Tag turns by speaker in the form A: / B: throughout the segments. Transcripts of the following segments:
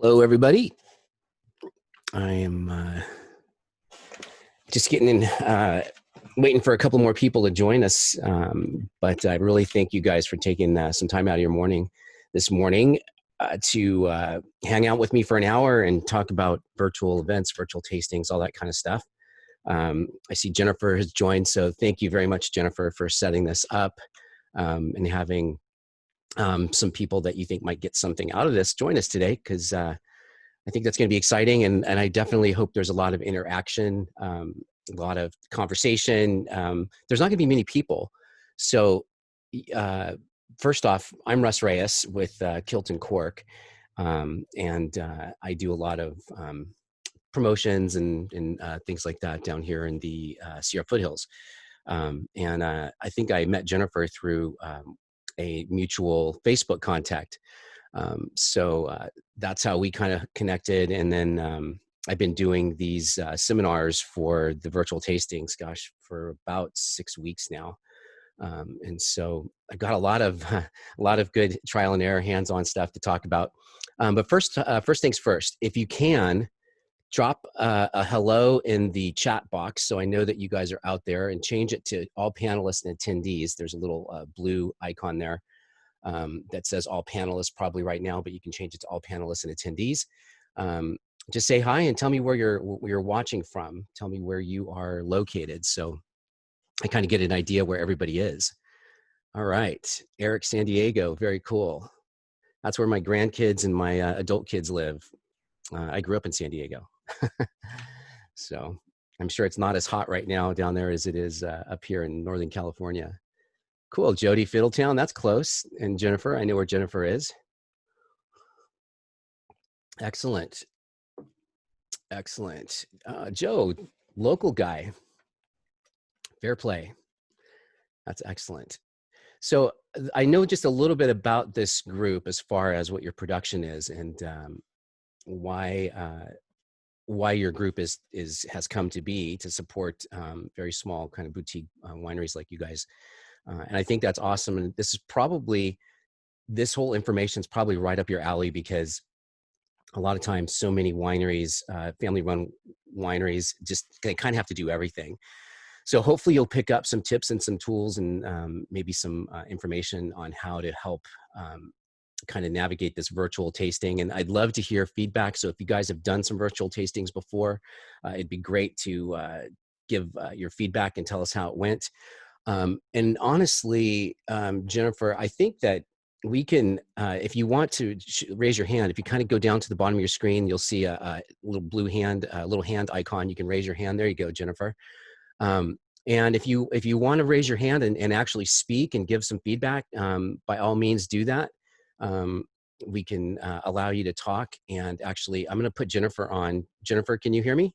A: Hello, everybody. I am just getting in, waiting for a couple more people to join us. But I really thank you guys for taking some time out of your morning this morning to hang out with me for an hour and talk about virtual events, virtual tastings, all that kind of stuff. I see Jennifer has joined, so thank you very much, Jennifer, for setting this up and having some people that you think might get something out of this join us today, because I think that's going to be exciting, and I definitely hope there's a lot of interaction, a lot of conversation. There's not going to be many people. So first off, I'm Russ Reyes with Kilt&Cork, and I do a lot of promotions and things like that down here in the Sierra Foothills. And I think I met Jennifer through a mutual Facebook contact. So that's how we kind of connected. And then I've been doing these seminars for the virtual tastings, gosh, for about 6 weeks now. And so I got a lot of good trial and error, hands-on stuff to talk about. But first things first, if you can, drop a hello in the chat box so I know that you guys are out there, and change it to all panelists and attendees. There's a little blue icon there that says all panelists probably right now, but you can change it to all panelists and attendees. Just say hi and tell me where you're watching from. Tell me where you are located, so I kind of get an idea where everybody is. All right, Eric, San Diego, very cool. That's where my grandkids and my adult kids live. I grew up in San Diego. So I'm sure it's not as hot right now down there as it is up here in Northern California. Cool, Jody, Fiddletown, that's close. And Jennifer, I know where Jennifer is. Excellent. Excellent. Joe, local guy. Fair play. That's excellent. So I know just a little bit about this group as far as what your production is, and why your group has come to be to support very small kind of boutique wineries like you guys. And I think that's awesome. And this whole information is probably right up your alley, because a lot of times so many wineries, family-run wineries, they kind of have to do everything. So hopefully you'll pick up some tips and some tools and maybe some information on how to help kind of navigate this virtual tasting. And I'd love to hear feedback. So if you guys have done some virtual tastings before, it'd be great to give your feedback and tell us how it went. And honestly, Jennifer, I think that we can, if you want to raise your hand, if you kind of go down to the bottom of your screen, you'll see a little blue hand, a little hand icon. You can raise your hand. There you go, Jennifer. And if you want to raise your hand and actually speak and give some feedback, by all means do that. We can allow you to talk. And actually, I'm going to put Jennifer on. Jennifer, can you hear me?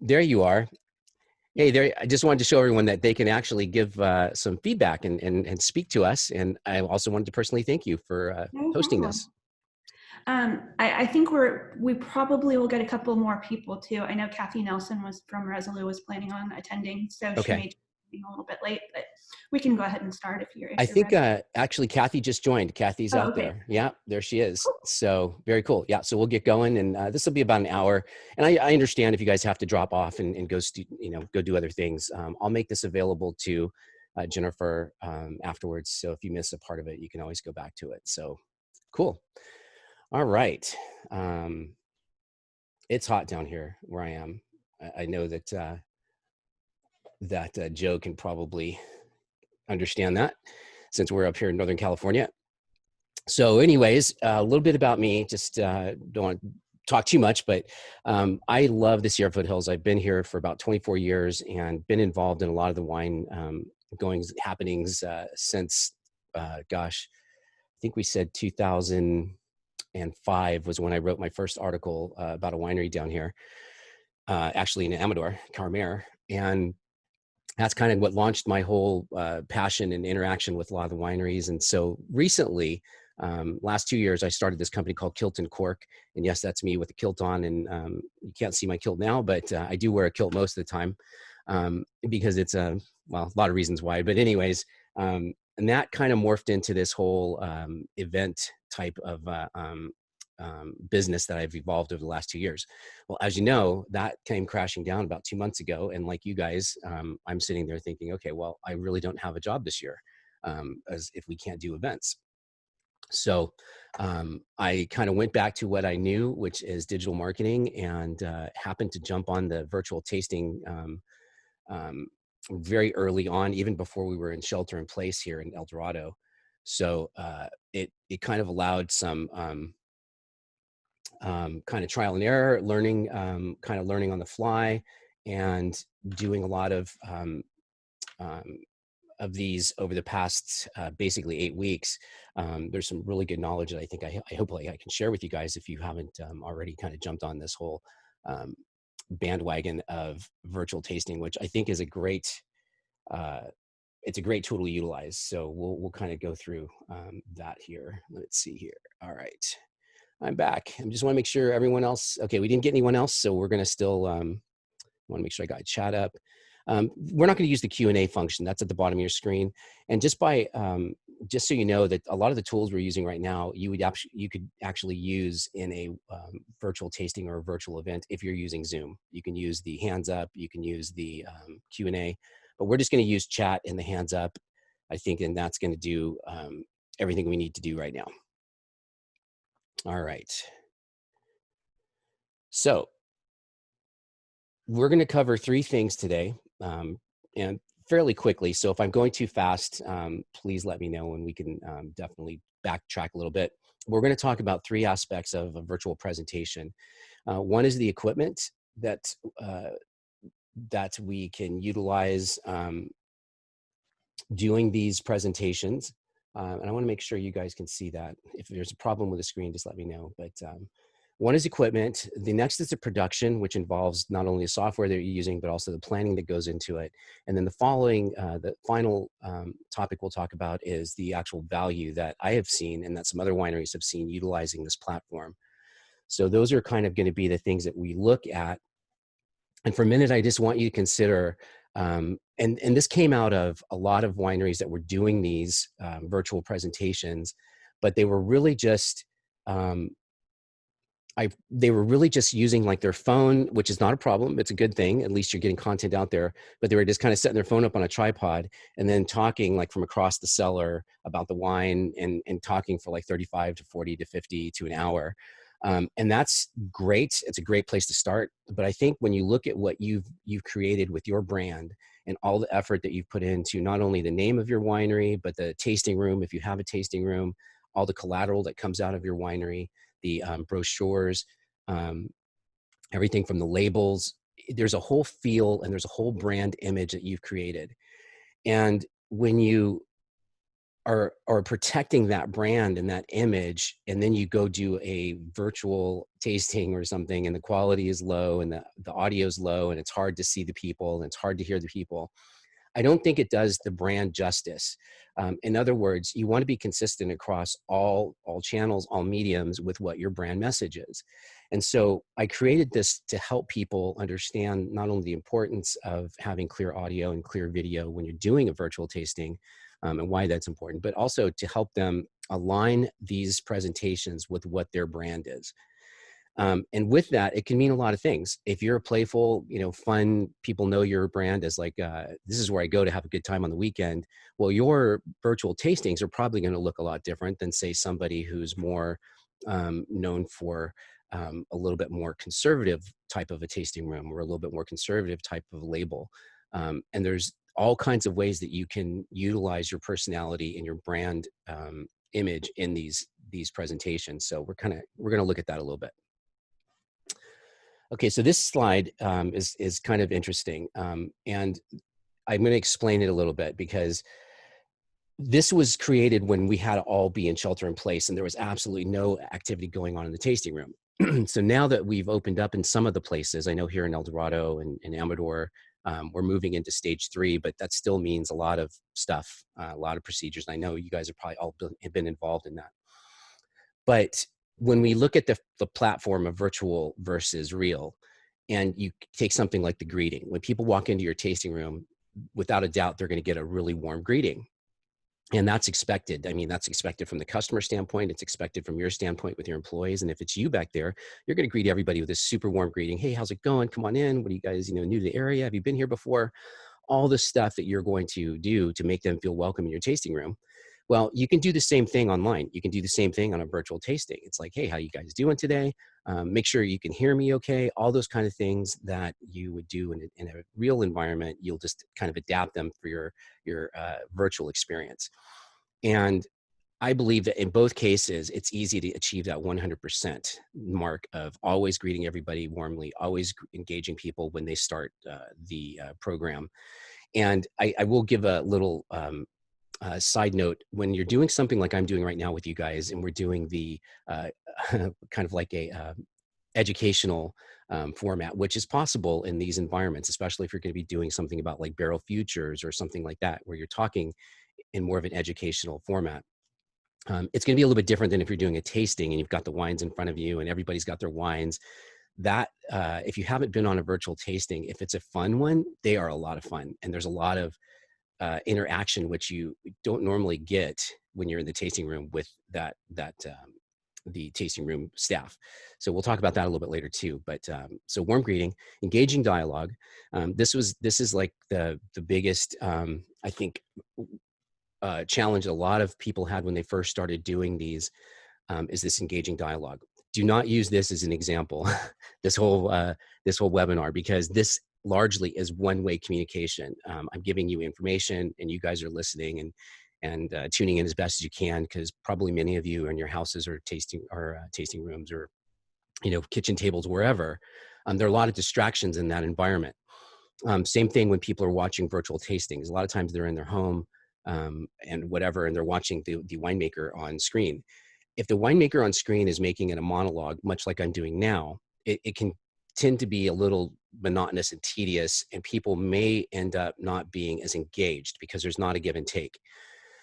A: There you are. Hey, there. I just wanted to show everyone that they can actually give some feedback and speak to us. And I also wanted to personally thank you for hosting this.
B: I think we probably will get a couple more people too. I know Kathy Nelson from Resolute was planning on attending, so she may be a little bit late, but we can go ahead and start if you're
A: I think actually Kathy just joined. Kathy's out there. Yeah, there she is. Cool. So very cool. Yeah, so we'll get going, and this will be about an hour. And I understand if you guys have to drop off and go do other things. I'll make this available to Jennifer afterwards. So if you miss a part of it, you can always go back to it. So cool. All right. It's hot down here where I am. I know that Joe can probably understand that, since we're up here in Northern California. So anyways, a little bit about me. Just don't want to talk too much, but I love the Sierra Foothills. I've been here for about 24 years and been involved in a lot of the wine happenings since, gosh, I think we said 2005 was when I wrote my first article about a winery down here, actually in Amador, Carmer. And that's kind of what launched my whole passion and interaction with a lot of the wineries. And so recently, last 2 years, I started this company called Kilt&Cork. And yes, that's me with a kilt on. And you can't see my kilt now, but I do wear a kilt most of the time because it's a lot of reasons why. But anyways, And that kind of morphed into this whole event type of business that I've evolved over the last 2 years. Well, as you know, that came crashing down about 2 months ago. And like you guys, I'm sitting there thinking, okay, well, I really don't have a job this year, as if we can't do events. So I kind of went back to what I knew, which is digital marketing, and happened to jump on the virtual tasting um, very early on, even before we were in shelter in place here in El Dorado. So it kind of allowed some kind of trial and error, learning, kind of learning on the fly, and doing a lot um, of these over the past basically 8 weeks. There's some really good knowledge that I think I hopefully I can share with you guys if you haven't already kind of jumped on this whole um, bandwagon of virtual tasting, which I think is a great uh, it's a great tool to utilize. So we'll kind of go through that here. Let's see here. All right, I'm back. I just want to make sure everyone else. Okay, we didn't get anyone else, so we're going to still want to make sure I got chat up. We're not going to use the Q&A function. That's at the bottom of your screen. And just just so you know that a lot of the tools we're using right now, you could actually use in a virtual tasting or a virtual event if you're using Zoom. You can use the hands up, you can use the Q&A, but we're just going to use chat and the hands up, I think, and that's going to do everything we need to do right now. All right. So we're going to cover 3 things today, and fairly quickly. So if I'm going too fast, please let me know, and we can definitely backtrack a little bit. We're going to talk about 3 aspects of a virtual presentation. One is the equipment that that we can utilize doing these presentations. And I want to make sure you guys can see that. If there's a problem with the screen, just let me know. But one is equipment. The next is the production, which involves not only the software that you're using, but also the planning that goes into it. And then the final topic we'll talk about is the actual value that I have seen and that some other wineries have seen utilizing this platform. So those are kind of going to be the things that we look at. And for a minute, I just want you to consider, and this came out of a lot of wineries that were doing these virtual presentations, but they were really just, they were really just using like their phone, which is not a problem. It's a good thing. At least you're getting content out there, but they were just kind of setting their phone up on a tripod and then talking like from across the cellar about the wine and talking for like 35 to 40 to 50 to an hour. And that's great. It's a great place to start. But I think when you look at what you've created with your brand and all the effort that you've put into not only the name of your winery, but the tasting room, if you have a tasting room, all the collateral that comes out of your winery, the brochures, everything from the labels, there's a whole feel and there's a whole brand image that you've created. And when you are protecting that brand and that image, and then you go do a virtual tasting or something and the quality is low and the audio is low and it's hard to see the people and it's hard to hear the people, I don't think it does the brand justice. In other words, you want to be consistent across all channels, all mediums with what your brand message is. And so I created this to help people understand not only the importance of having clear audio and clear video when you're doing a virtual tasting, and why that's important, but also to help them align these presentations with what their brand is. And with that, it can mean a lot of things. If you're a playful, fun, people know your brand as like, this is where I go to have a good time on the weekend. Well, your virtual tastings are probably going to look a lot different than, say, somebody who's more known for a little bit more conservative type of a tasting room or a little bit more conservative type of label. And there's all kinds of ways that you can utilize your personality and your brand image in these presentations. So we're going to look at that a little bit. Okay, so this slide is kind of interesting, and I'm going to explain it a little bit because this was created when we had to all be in shelter in place and there was absolutely no activity going on in the tasting room. So now that we've opened up in some of the places, I know here in El Dorado and Amador, we're moving into stage 3, but that still means a lot of stuff, a lot of procedures. I know you guys have probably all been involved in that. But when we look at the platform of virtual versus real, and you take something like the greeting, when people walk into your tasting room, without a doubt, they're going to get a really warm greeting. And that's expected. I mean, that's expected from the customer standpoint. It's expected from your standpoint with your employees. And if it's you back there, you're going to greet everybody with a super warm greeting. Hey, how's it going? Come on in. What are you guys, new to the area? Have you been here before? All the stuff that you're going to do to make them feel welcome in your tasting room. Well, you can do the same thing online. You can do the same thing on a virtual tasting. It's like, hey, how you guys doing today? Make sure you can hear me okay. All those kind of things that you would do in a real environment, you'll just kind of adapt them for your virtual experience. And I believe that in both cases, it's easy to achieve that 100% mark of always greeting everybody warmly, always engaging people when they start the program. And I will give a little side note. When you're doing something like I'm doing right now with you guys, and we're doing the kind of like a educational format, which is possible in these environments, especially if you're going to be doing something about like barrel futures or something like that, where you're talking in more of an educational format. It's going to be a little bit different than if you're doing a tasting and you've got the wines in front of you and everybody's got their wines. That if you haven't been on a virtual tasting, if it's a fun one, they are a lot of fun, and there's a lot of interaction which you don't normally get when you're in the tasting room with the tasting room staff. So we'll talk about that a little bit later too. But so warm greeting, engaging dialogue. This is like the biggest I think challenge a lot of people had when they first started doing these, is this engaging dialogue. Do not use this as an example, this whole webinar, because this largely is one-way communication. I'm giving you information, and you guys are listening and tuning in as best as you can, because probably many of you in your houses or tasting rooms or kitchen tables, wherever, there are a lot of distractions in that environment. Same thing when people are watching virtual tastings. A lot of times they're in their home and whatever, and they're watching the winemaker on screen. If the winemaker on screen is making it a monologue, much like I'm doing now, it can tend to be a little monotonous and tedious, and people may end up not being as engaged because there's not a give and take.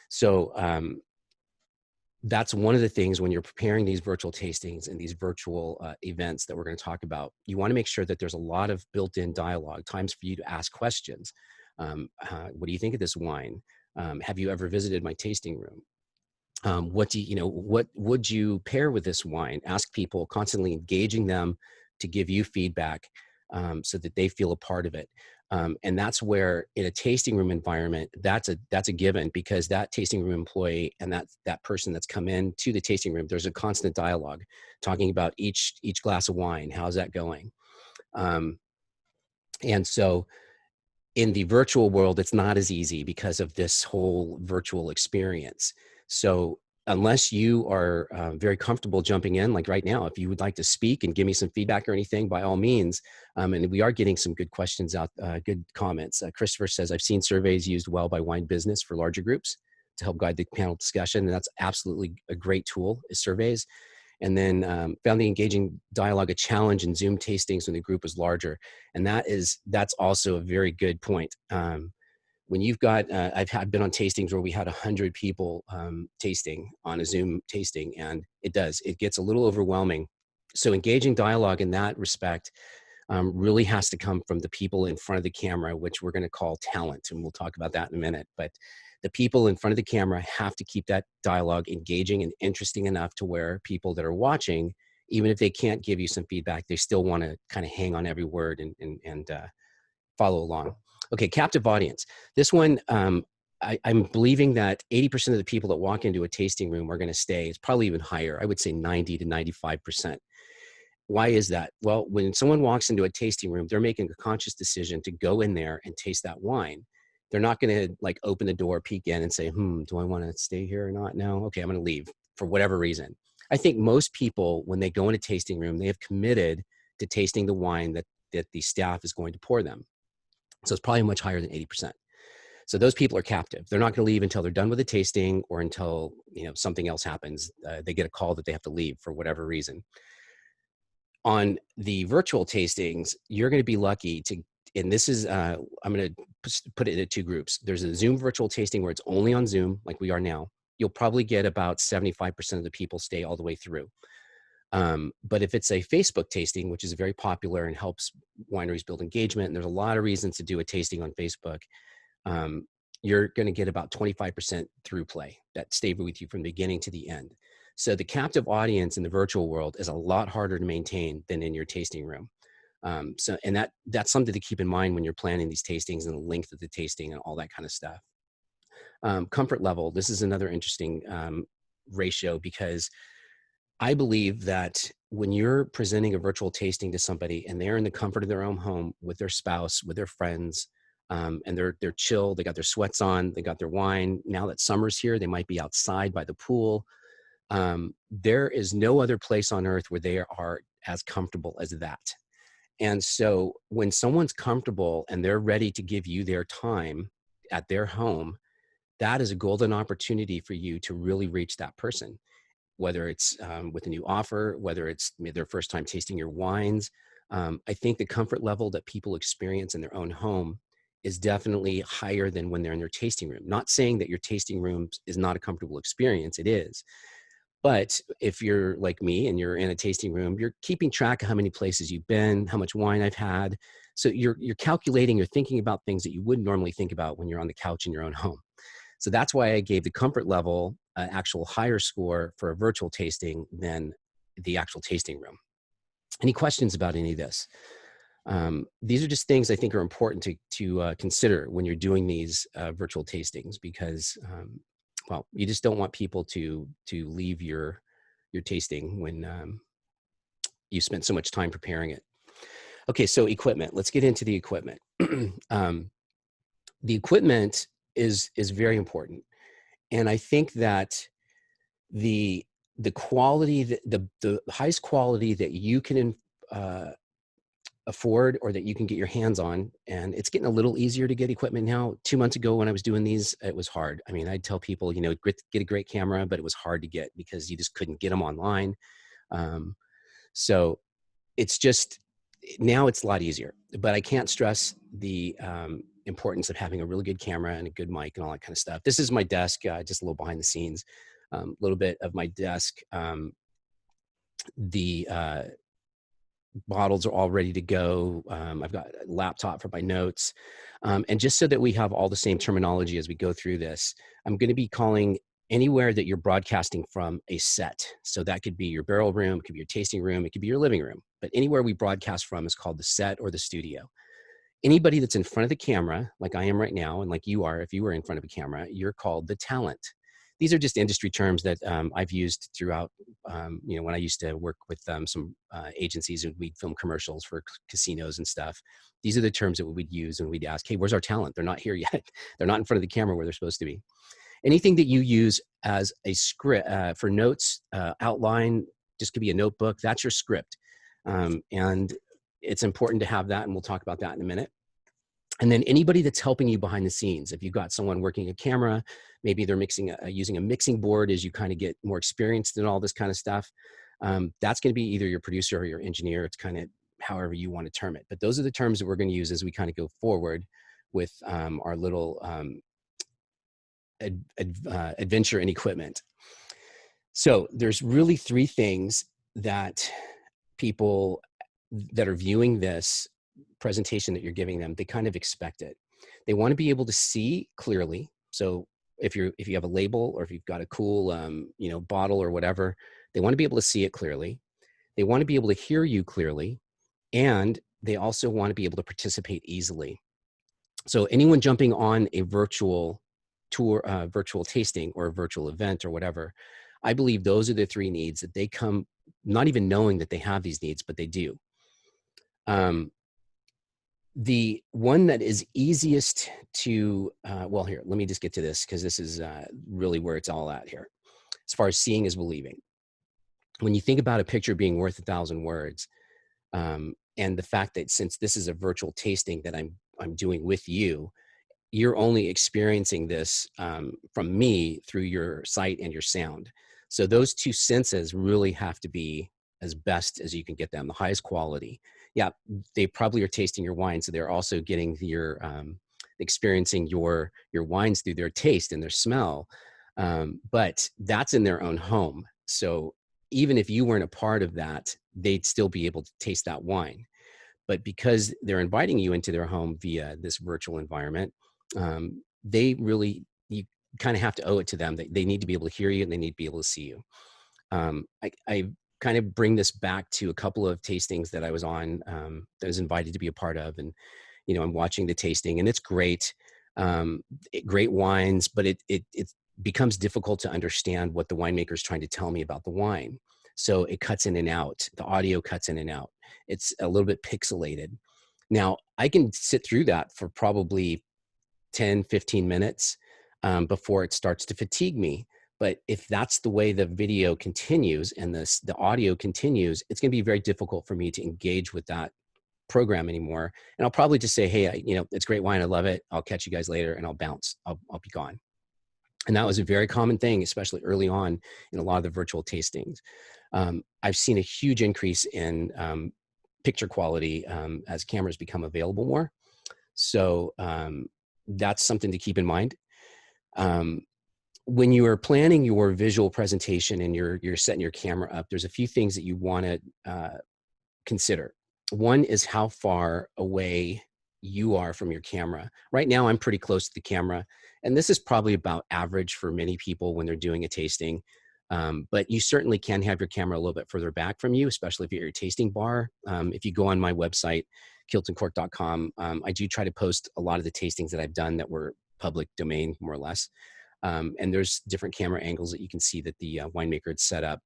A: So that's one of the things when you're preparing these virtual tastings and these virtual events that we're going to talk about. You want to make sure that there's a lot of built-in dialogue, times for you to ask questions. What do you think of this wine? Have you ever visited my tasting room? What would you pair with this wine? Ask people, constantly engaging them to give you feedback so that they feel a part of it. And that's where, in a tasting room environment, that's a given, because that tasting room employee and that person that's come in to the tasting room, there's a constant dialogue talking about each glass of wine. How's that going? And so in the virtual world, it's not as easy because of this whole virtual experience. So unless you are very comfortable jumping in, like right now, if you would like to speak and give me some feedback or anything, by all means. And we are getting some good questions out, good comments. Christopher says, I've seen surveys used well by wine business for larger groups to help guide the panel discussion. And that's absolutely a great tool, is surveys. And then found the engaging dialogue a challenge in Zoom tastings when the group was larger. And that's also a very good point. When you've got, I've been on tastings where we had 100 people tasting on a Zoom tasting, and it gets a little overwhelming. So engaging dialogue in that respect really has to come from the people in front of the camera, which we're going to call talent. And we'll talk about that in a minute. But the people in front of the camera have to keep that dialogue engaging and interesting enough to where people that are watching, even if they can't give you some feedback, they still want to kind of hang on every word and follow along. Okay, captive audience. This one, I'm believing that 80% of the people that walk into a tasting room are going to stay. It's probably even higher. I would say 90 to 95%. Why is that? Well, when someone walks into a tasting room, they're making a conscious decision to go in there and taste that wine. They're not going to like open the door, peek in and say, do I want to stay here or not? No. Okay, I'm going to leave for whatever reason. I think most people, when they go in a tasting room, they have committed to tasting the wine that the staff is going to pour them. So it's probably much higher than 80%. So those people are captive. They're not going to leave until they're done with the tasting, or until something else happens. They get a call that they have to leave for whatever reason. On the virtual tastings, you're going to be lucky to, and this is, I'm going to put it into two groups. There's a Zoom virtual tasting where it's only on Zoom, like we are now. You'll probably get about 75% of the people stay all the way through. But if it's a Facebook tasting, which is very popular and helps wineries build engagement, and there's a lot of reasons to do a tasting on Facebook, you're going to get about 25% through play that stay with you from the beginning to the end. So the captive audience in the virtual world is a lot harder to maintain than in your tasting room. And that's something to keep in mind when you're planning these tastings and the length of the tasting and all that kind of stuff. Comfort level, this is another interesting ratio, because I believe that when you're presenting a virtual tasting to somebody and they're in the comfort of their own home with their spouse, with their friends, and they're chill, they got their sweats on, they got their wine. Now that summer's here, they might be outside by the pool. There is no other place on earth where they are as comfortable as that. And so when someone's comfortable and they're ready to give you their time at their home, that is a golden opportunity for you to really reach that person, whether it's with a new offer, whether it's their first time tasting your wines. I think the comfort level that people experience in their own home is definitely higher than when they're in their tasting room. Not saying that your tasting room is not a comfortable experience, it is. But if you're like me and you're in a tasting room, you're keeping track of how many places you've been, how much wine I've had. So you're calculating, you're thinking about things that you wouldn't normally think about when you're on the couch in your own home. So that's why I gave the comfort level an actual higher score for a virtual tasting than the actual tasting room. Any questions about any of this? These are just things I think are important to consider when you're doing these virtual tastings, because well, you just don't want people to leave your tasting when you spent so much time preparing it. Okay, so equipment. Let's get into the equipment. The equipment is very important, and I think that the quality, the highest quality that you can afford, or that you can get your hands on, and it's getting a little easier to get equipment now. 2 months ago when I was doing these, it was hard. I mean, I'd tell people, you know, get a great camera, but it was hard to get because you just couldn't get them online. So it's just, now it's a lot easier, but I can't stress the importance of having a really good camera and a good mic and all that kind of stuff. This is my desk, just a little behind the scenes, a little bit of my desk. The bottles are all ready to go. I've got a laptop for my notes. And just so that we have all the same terminology as we go through this, I'm going to be calling anywhere that you're broadcasting from a set. So that could be your barrel room, it could be your tasting room, it could be your living room, but anywhere we broadcast from is called the set or the studio. Anybody that's in front of the camera, like I am right now, and like you are, if you were in front of a camera, you're called the talent. These are just industry terms that I've used throughout, you know, when I used to work with some agencies and we'd film commercials for casinos and stuff. These are the terms that we'd use when we'd ask, hey, where's our talent? They're not here yet. They're not in front of the camera where they're supposed to be. Anything that you use as a script for notes, outline, just could be a notebook, that's your script. And it's important to have that, and we'll talk about that in a minute. And then anybody that's helping you behind the scenes, if you've got someone working a camera, maybe they're using a mixing board as you kind of get more experienced in all this kind of stuff. That's going to be either your producer or your engineer. It's kind of however you want to term it. But those are the terms that we're going to use as we kind of go forward with our little adventure in equipment. So there's really three things that people that are viewing this presentation that you're giving them, they kind of expect it. They want to be able to see clearly. So if you have a label, or if you've got a cool you know, bottle or whatever, they want to be able to see it clearly. They want to be able to hear you clearly, and they also want to be able to participate easily. So anyone jumping on a virtual tour, virtual tasting, or a virtual event or whatever, I believe those are the three needs that they come not even knowing that they have these needs, but they do. The one that is easiest to, well, here, let me just get to this, because this is really where it's all at here. As far as seeing is believing. When you think about a picture being worth 1,000 words, and the fact that since this is a virtual tasting that I'm doing with you, you're only experiencing this from me through your sight and your sound. So those two senses really have to be as best as you can get them, the highest quality. Yeah, they probably are tasting your wine, so they're also getting your experiencing your wines through their taste and their smell. But that's in their own home. So even if you weren't a part of that, they'd still be able to taste that wine. But because they're inviting you into their home via this virtual environment, they really, you kind of have to owe it to them. They need to be able to hear you and they need to be able to see you. I kind of bring this back to a couple of tastings that I was on, that I was invited to be a part of. And, you know, I'm watching the tasting and it's great, great wines, but it becomes difficult to understand what the winemaker is trying to tell me about the wine. So it cuts in and out. The audio cuts in and out. It's a little bit pixelated. Now, I can sit through that for probably 10, 15 minutes before it starts to fatigue me. But if that's the way the video continues and the audio continues, it's going to be very difficult for me to engage with that program anymore. And I'll probably just say, hey, you know, it's great wine. I love it. I'll catch you guys later, and I'll bounce. I'll be gone. And that was a very common thing, especially early on in a lot of the virtual tastings. I've seen a huge increase in picture quality as cameras become available more. So that's something to keep in mind. When you are planning your visual presentation and you're setting your camera up, there's a few things that you want to consider. One is how far away you are from your camera. Right now, I'm pretty close to the camera, and this is probably about average for many people when they're doing a tasting. But you certainly can have your camera a little bit further back from you, especially if you're at your tasting bar. If you go on my website, Kilt&Cork.com, I do try to post a lot of the tastings that I've done that were public domain, more or less. And there's different camera angles that you can see that the winemaker had set up.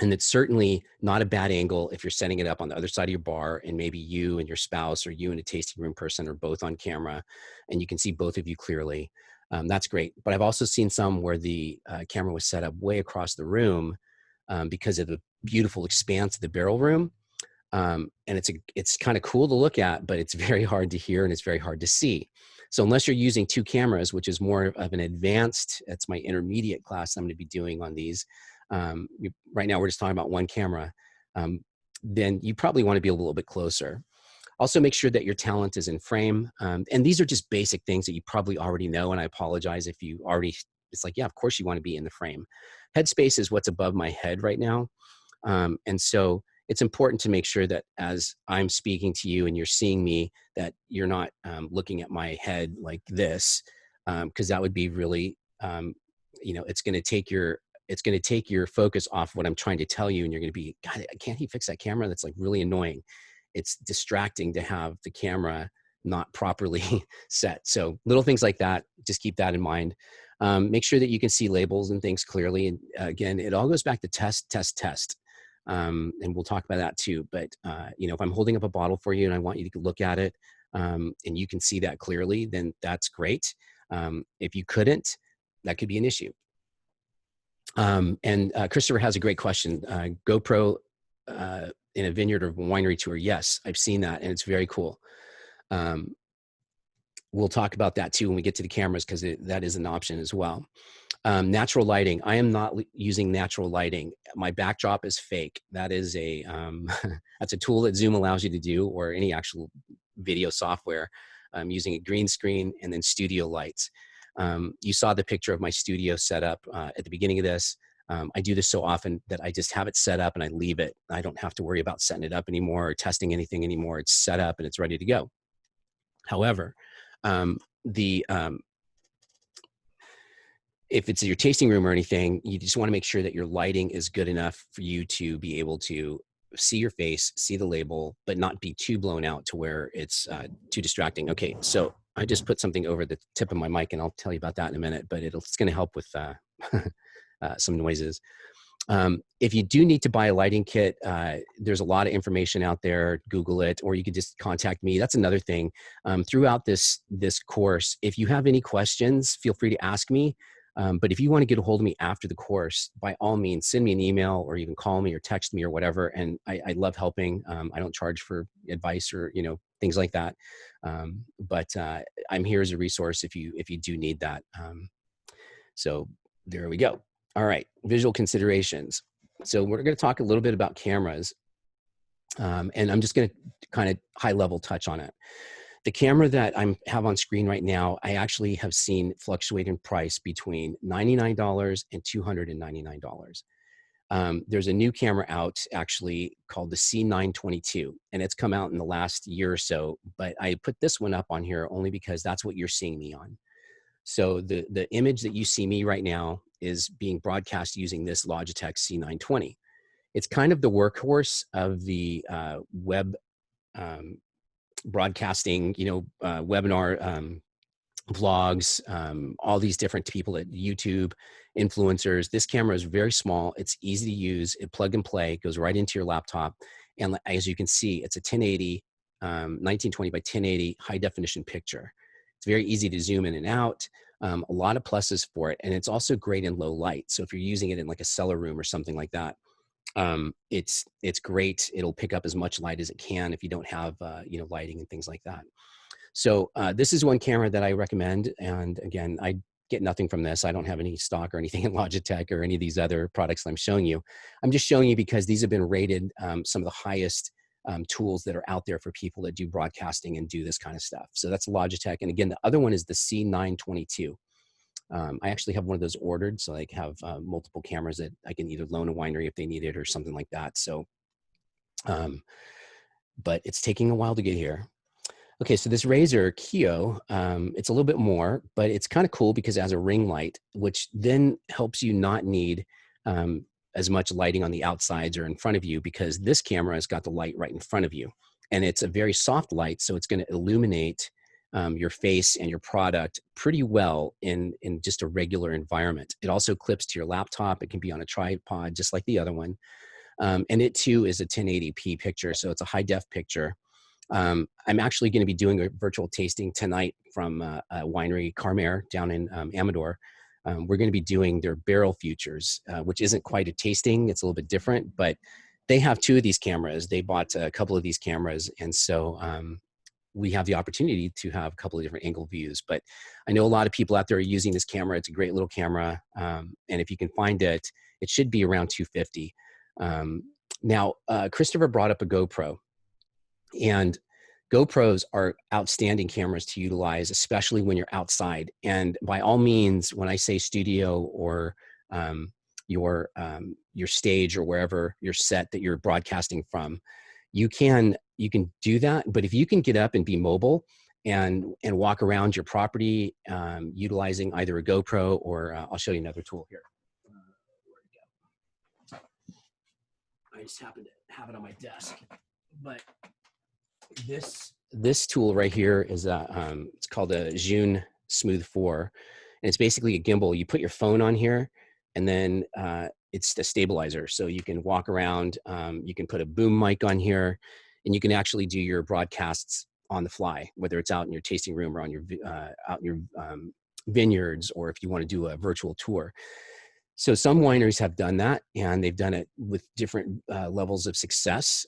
A: And it's certainly not a bad angle if you're setting it up on the other side of your bar and maybe you and your spouse or you and a tasting room person are both on camera and you can see both of you clearly. That's great. But I've also seen some where the camera was set up way across the room because of the beautiful expanse of the barrel room. And it's kind of cool to look at, but it's very hard to hear and it's very hard to see. So unless you're using two cameras, which is more of an advanced, that's my intermediate class I'm going to be doing on these. Right now we're just talking about one camera. Then you probably want to be a little bit closer. Also make sure that your talent is in frame. And these are just basic things that you probably already know. And I apologize if you already, it's like, yeah, of course you want to be in the frame. Headspace is what's above my head right now. And so it's important to make sure that as I'm speaking to you and you're seeing me, that you're not looking at my head like this, because that would be really, you know, it's going to take your focus off what I'm trying to tell you, and you're going to be, God, can't he fix that camera? That's like really annoying. It's distracting to have the camera not properly set. So little things like that, just keep that in mind. Make sure that you can see labels and things clearly. And again, it all goes back to test, test, test. And we'll talk about that too. But, you know, if I'm holding up a bottle for you and I want you to look at it and you can see that clearly, then that's great. If you couldn't, that could be an issue. And Christopher has a great question. GoPro in a vineyard or winery tour. Yes, I've seen that and it's very cool. We'll talk about that too when we get to the cameras, because that is an option as well. Natural lighting. I am not using natural lighting. My backdrop is fake. That is a, that's a tool that Zoom allows you to do, or any actual video software. I'm using a green screen and then studio lights. You saw the picture of my studio set up at the beginning of this. I do this so often that I just have it set up and I leave it. I don't have to worry about setting it up anymore or testing anything anymore. It's set up and it's ready to go. However, if it's your tasting room or anything, you just want to make sure that your lighting is good enough for you to be able to see your face, see the label, but not be too blown out to where it's too distracting. Okay, so I just put something over the tip of my mic and I'll tell you about that in a minute, but it's going to help with some noises. If you do need to buy a lighting kit, there's a lot of information out there. Google it, or you can just contact me. That's another thing. Throughout this course, if you have any questions, feel free to ask me. But if you want to get a hold of me after the course, by all means, send me an email or even call me or text me or whatever. And I love helping. I don't charge for advice or, you know, things like that. But I'm here as a resource if you do need that. So there we go. All right, visual considerations. So we're going to talk a little bit about cameras. And I'm just going to kind of high level touch on it. The camera that I have on screen right now, I actually have seen fluctuate in price between $99 and $299. There's a new camera out actually called the C922, and it's come out in the last year or so, but I put this one up on here only because that's what you're seeing me on. So the image that you see me right now is being broadcast using this Logitech C920. It's kind of the workhorse of the web broadcasting, webinar vlogs, all these different people at YouTube, influencers. This camera is very small. It's easy to use. It plug and play, goes right into your laptop. And as you can see, it's a 1080, 1920 by 1080 high definition picture. It's very easy to zoom in and out. A lot of pluses for it. And it's also great in low light. So if you're using it in like a cellar room or something like that, it's great. It'll pick up as much light as it can if you don't have, lighting and things like that. So this is one camera that I recommend. And again, I get nothing from this. I don't have any stock or anything in Logitech or any of these other products that I'm showing you. I'm just showing you because these have been rated some of the highest tools that are out there for people that do broadcasting and do this kind of stuff. So that's Logitech. And again, the other one is the C922. I actually have one of those ordered, so I have multiple cameras that I can either loan a winery if they need it or something like that. So, but it's taking a while to get here. Okay, so this Razer Kio, it's a little bit more, but it's kind of cool because it has a ring light, which then helps you not need as much lighting on the outsides or in front of you, because this camera has got the light right in front of you. And it's a very soft light, so it's going to illuminate your face and your product pretty well in just a regular environment. It also clips to your laptop. It can be on a tripod, just like the other one. And it too is a 1080p picture, so it's a high def picture. I'm actually going to be doing a virtual tasting tonight from a winery, Carmere, down in Amador. We're going to be doing their barrel futures, which isn't quite a tasting. It's a little bit different, but they have two of these cameras. They bought a couple of these cameras. And so we have the opportunity to have a couple of different angle views. But I know a lot of people out there are using this camera. It's a great little camera. And if you can find it, it should be around $250. Now, Christopher brought up a GoPro. And GoPros are outstanding cameras to utilize, especially when you're outside. And by all means, when I say studio or your stage or wherever your set that you're broadcasting from, you can do that. But if you can get up and be mobile and walk around your property utilizing either a GoPro or I'll show you another tool here. Where'd it go? I just happen to have it on my desk, but this tool right here is it's called a Zhune Smooth 4, and it's basically a gimbal. You put your phone on here, and then it's the stabilizer, so you can walk around. You can put a boom mic on here, and you can actually do your broadcasts on the fly, whether it's out in your tasting room or on your out in your vineyards, or if you want to do a virtual tour. So some wineries have done that, and they've done it with different levels of success.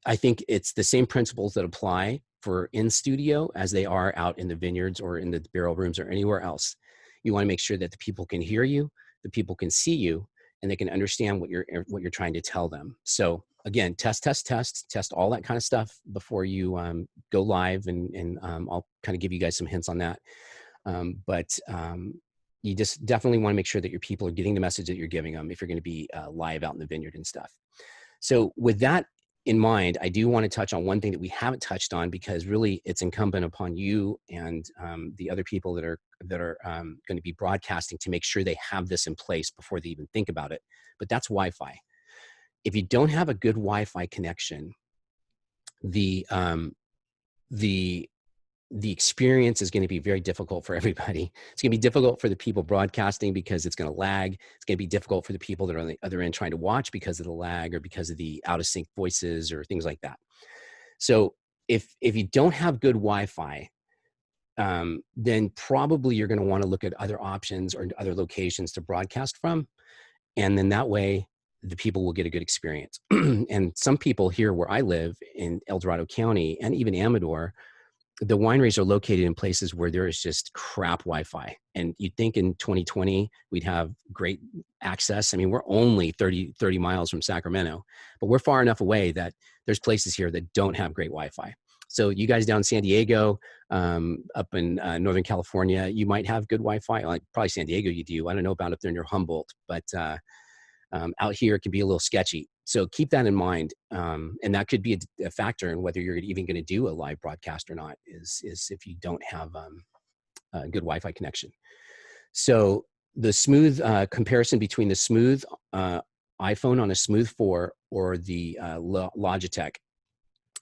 A: I think it's the same principles that apply for in studio as they are out in the vineyards or in the barrel rooms or anywhere else. You want to make sure that the people can hear you, the people can see you, and they can understand what you're trying to tell them. So again, test all that kind of stuff before you go live, and I'll kind of give you guys some hints on that. But you just definitely want to make sure that your people are getting the message that you're giving them if you're going to be live out in the vineyard and stuff. So with that in mind, I do want to touch on one thing that we haven't touched on, because really it's incumbent upon you and the other people that are going to be broadcasting to make sure they have this in place before they even think about it. But that's Wi-Fi. If you don't have a good Wi-Fi connection, the experience is going to be very difficult for everybody. It's going to be difficult for the people broadcasting because it's going to lag. It's going to be difficult for the people that are on the other end trying to watch because of the lag or because of the out of sync voices or things like that. So if you don't have good Wi-Fi, then probably you're going to want to look at other options or other locations to broadcast from. And then that way the people will get a good experience. And some people here where I live in El Dorado County and even Amador, the wineries are located in places where there is just crap Wi-Fi. And you'd think in 2020, we'd have great access. I mean, we're only 30 miles from Sacramento, but we're far enough away that there's places here that don't have great Wi-Fi. So you guys down in San Diego, up in Northern California, you might have good Wi-Fi. Like probably San Diego you do. I don't know about if they're near Humboldt, but out here it can be a little sketchy. So keep that in mind. And that could be a factor in whether you're even going to do a live broadcast or not, is if you don't have good Wi-Fi connection. So the smooth comparison between the smooth iPhone on a Smooth 4 or the Logitech,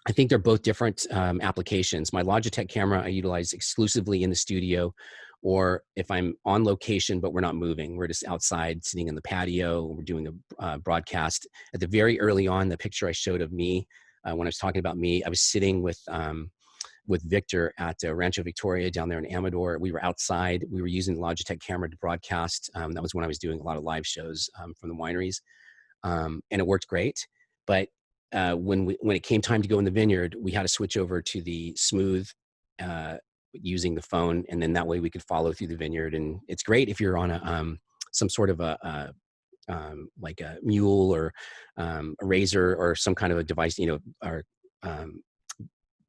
A: I think they're both different applications. My Logitech camera I utilize exclusively in the studio, or if I'm on location but we're not moving, we're just outside sitting in the patio, we're doing a broadcast. At the very early on, the picture I showed of me, when I was talking about me, I was sitting with Victor at Rancho Victoria down there in Amador. We were outside. We were using the Logitech camera to broadcast. That was when I was doing a lot of live shows from the wineries, and it worked great. But when it came time to go in the vineyard, we had to switch over to the smooth using the phone, and then that way we could follow through the vineyard. And it's great if you're on some sort of like a mule or a razor or some kind of a device, or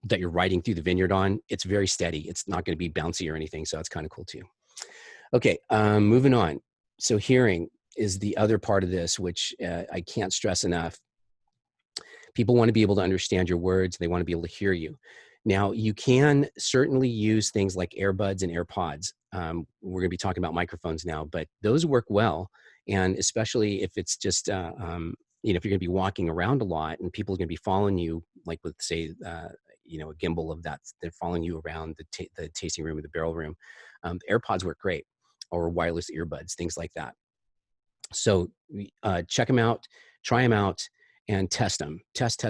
A: that you're riding through the vineyard on. It's very steady. It's not going to be bouncy or anything. So that's kind of cool too. Okay, moving on. So hearing is the other part of this, which I can't stress enough. People want to be able to understand your words. They want to be able to hear you. Now, you can certainly use things like earbuds and AirPods. We're going to be talking about microphones now, but those work well. And especially if it's just, if you're going to be walking around a lot and people are going to be following you, like with, say, a gimbal of that, they're following you around the tasting room or the barrel room. The AirPods work great, or wireless earbuds, things like that. So check them out, try them out, and test them. Test.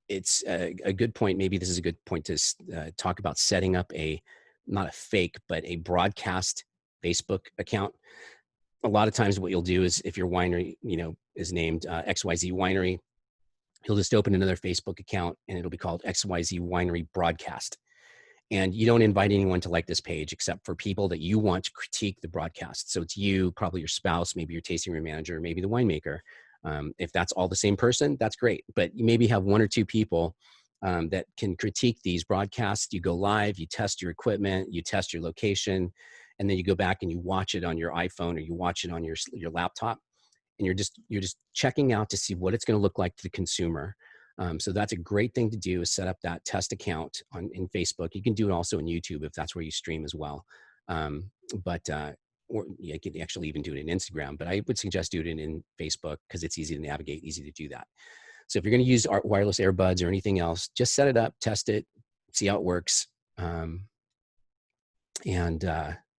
A: It's a good point. Maybe this is a good point to talk about setting up not a fake, but a broadcast Facebook account. A lot of times what you'll do is if your winery, is named XYZ Winery, you'll just open another Facebook account and it'll be called XYZ Winery Broadcast. And you don't invite anyone to like this page except for people that you want to critique the broadcast. So it's you, probably your spouse, maybe your tasting room manager, maybe the winemaker. If that's all the same person, that's great. But you maybe have one or two people that can critique these broadcasts. You go live, you test your equipment, you test your location, and then you go back and you watch it on your iPhone or you watch it on your laptop. And you're just checking out to see what it's going to look like to the consumer. So that's a great thing to do, is set up that test account in Facebook. You can do it also in YouTube if that's where you stream as well. Or you can actually even do it in Instagram, but I would suggest doing it in Facebook because it's easy to navigate, easy to do that. So if you're going to use wireless earbuds or anything else, just set it up, test it, see how it works, and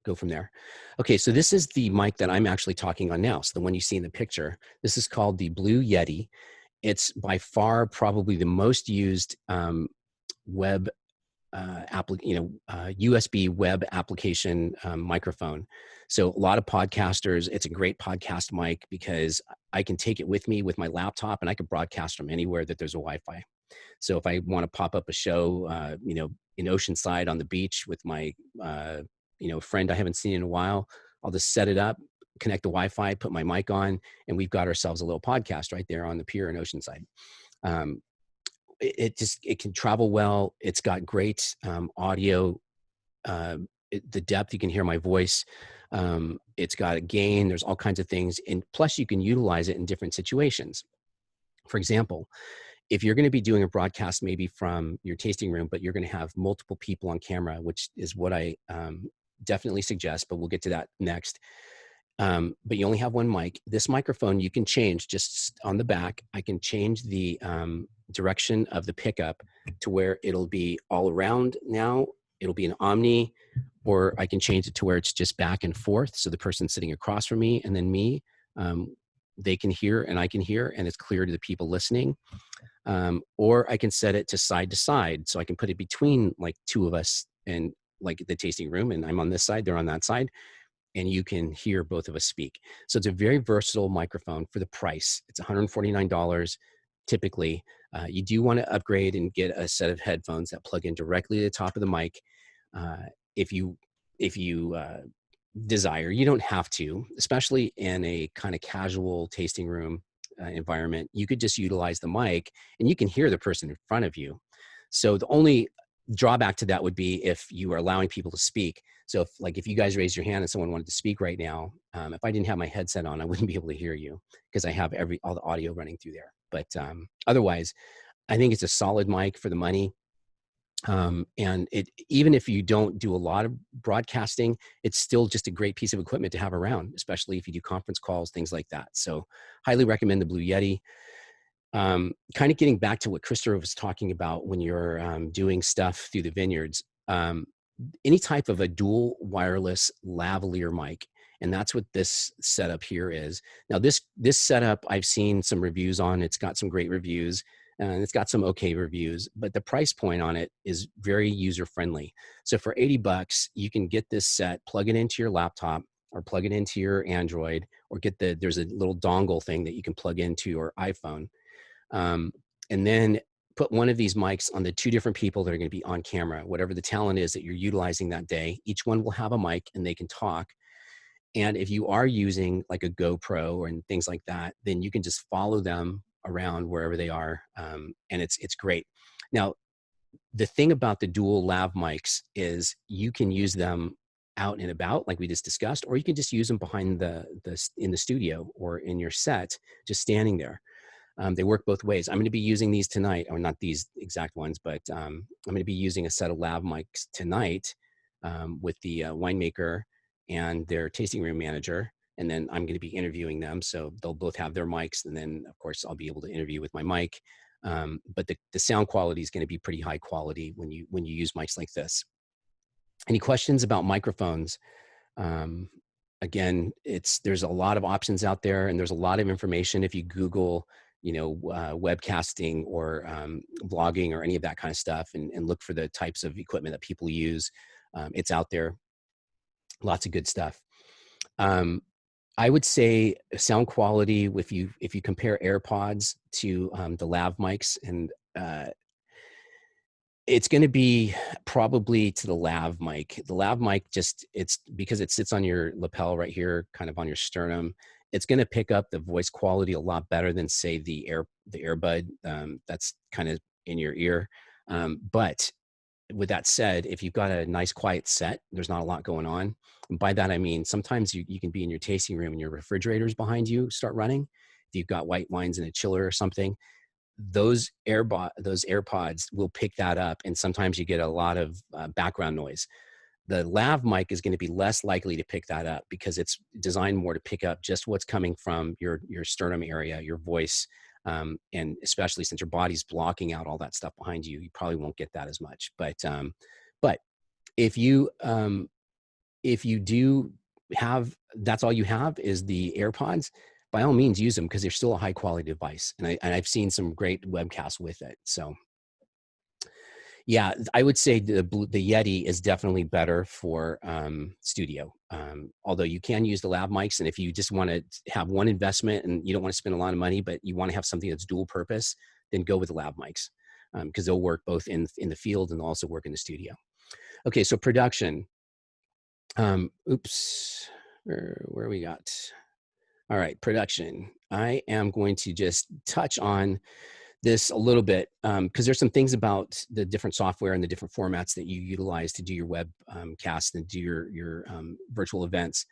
A: go from there. Okay, so this is the mic that I'm actually talking on now. So the one you see in the picture, this is called the Blue Yeti. It's by far probably the most used web USB web application microphone. So a lot of podcasters, it's a great podcast mic because I can take it with me with my laptop and I can broadcast from anywhere that there's a Wi-Fi. So if I want to pop up a show, in Oceanside on the beach with my, friend I haven't seen in a while, I'll just set it up, connect the Wi-Fi, put my mic on, and we've got ourselves a little podcast right there on the pier in Oceanside. It can travel well. It's got great audio, the depth, you can hear my voice. It's got a gain, there's all kinds of things. And plus you can utilize it in different situations. For example, if you're going to be doing a broadcast maybe from your tasting room, but you're going to have multiple people on camera, which is what I definitely suggest, but we'll get to that next. But you only have one mic. This microphone you can change just on the back. I can change the direction of the pickup to where it'll be all around now. It'll be an omni, or I can change it to where it's just back and forth. So the person sitting across from me and then me, they can hear and I can hear, and it's clear to the people listening. Or I can set it to side, so I can put it between like two of us and like the tasting room, and I'm on this side, they're on that side, and you can hear both of us speak. So it's a very versatile microphone for the price. It's $149 typically. You do want to upgrade and get a set of headphones that plug in directly to the top of the mic. If you desire, you don't have to, especially in a kind of casual tasting room environment. You could just utilize the mic and you can hear the person in front of you. So the only drawback to that would be if you are allowing people to speak. So if you guys raised your hand and someone wanted to speak right now, if I didn't have my headset on, I wouldn't be able to hear you because I have all the audio running through there. But otherwise, I think it's a solid mic for the money. And even if you don't do a lot of broadcasting, it's still just a great piece of equipment to have around, especially if you do conference calls, things like that. So highly recommend the Blue Yeti. Kind of getting back to what Christopher was talking about when you're doing stuff through the vineyards, any type of a dual wireless lavalier mic. And that's what this setup here is. Now, this setup, I've seen some reviews on. It's got some great reviews and it's got some okay reviews, but the price point on it is very user friendly. So for 80 bucks, you can get this set, plug it into your laptop or plug it into your Android, or there's a little dongle thing that you can plug into your iPhone. And then put one of these mics on the two different people that are going to be on camera, whatever the talent is that you're utilizing that day. Each one will have a mic and they can talk. And if you are using like a GoPro or and things like that, then you can just follow them around wherever they are. And it's great. Now, the thing about the dual lav mics is you can use them out and about, like we just discussed, or you can just use them behind in the studio or in your set, just standing there. They work both ways. I'm going to be using these tonight, or not these exact ones, but I'm going to be using a set of lav mics tonight with the winemaker and their tasting room manager. And then I'm going to be interviewing them. So they'll both have their mics. And then, of course, I'll be able to interview with my mic. But the sound quality is going to be pretty high quality when you use mics like this. Any questions about microphones? Again, there's a lot of options out there, and there's a lot of information. If you Google, webcasting or blogging or any of that kind of stuff, and look for the types of equipment that people use, it's out there. Lots of good stuff. I would say sound quality, if you compare AirPods to the lav mics, and it's going to be probably to the lav mic. The lav mic it's because it sits on your lapel right here, kind of on your sternum. It's going to pick up the voice quality a lot better than, say, the earbud that's kind of in your ear. But with that said, if you've got a nice quiet set, there's not a lot going on. And by that, I mean, sometimes you can be in your tasting room and your refrigerator's behind you start running. If you've got white wines in a chiller or something, those AirPods will pick that up. And sometimes you get a lot of background noise. The lav mic is going to be less likely to pick that up because it's designed more to pick up just what's coming from your sternum area, your voice. And especially since your body's blocking out all that stuff behind you, you probably won't get that as much. But if you do have, that's all you have is the AirPods, by all means use them, because they're still a high quality device. And I've seen some great webcasts with it. So yeah, I would say the Yeti is definitely better for studio. Although you can use the lav mics, and if you just want to have one investment and you don't want to spend a lot of money, but you want to have something that's dual purpose, then go with the lav mics, because they'll work both in the field and also work in the studio. Okay, so production. Oops, where we got? All right, production. I am going to just touch on this a little bit because there's some things about the different software and the different formats that you utilize to do your web cast and do your virtual events.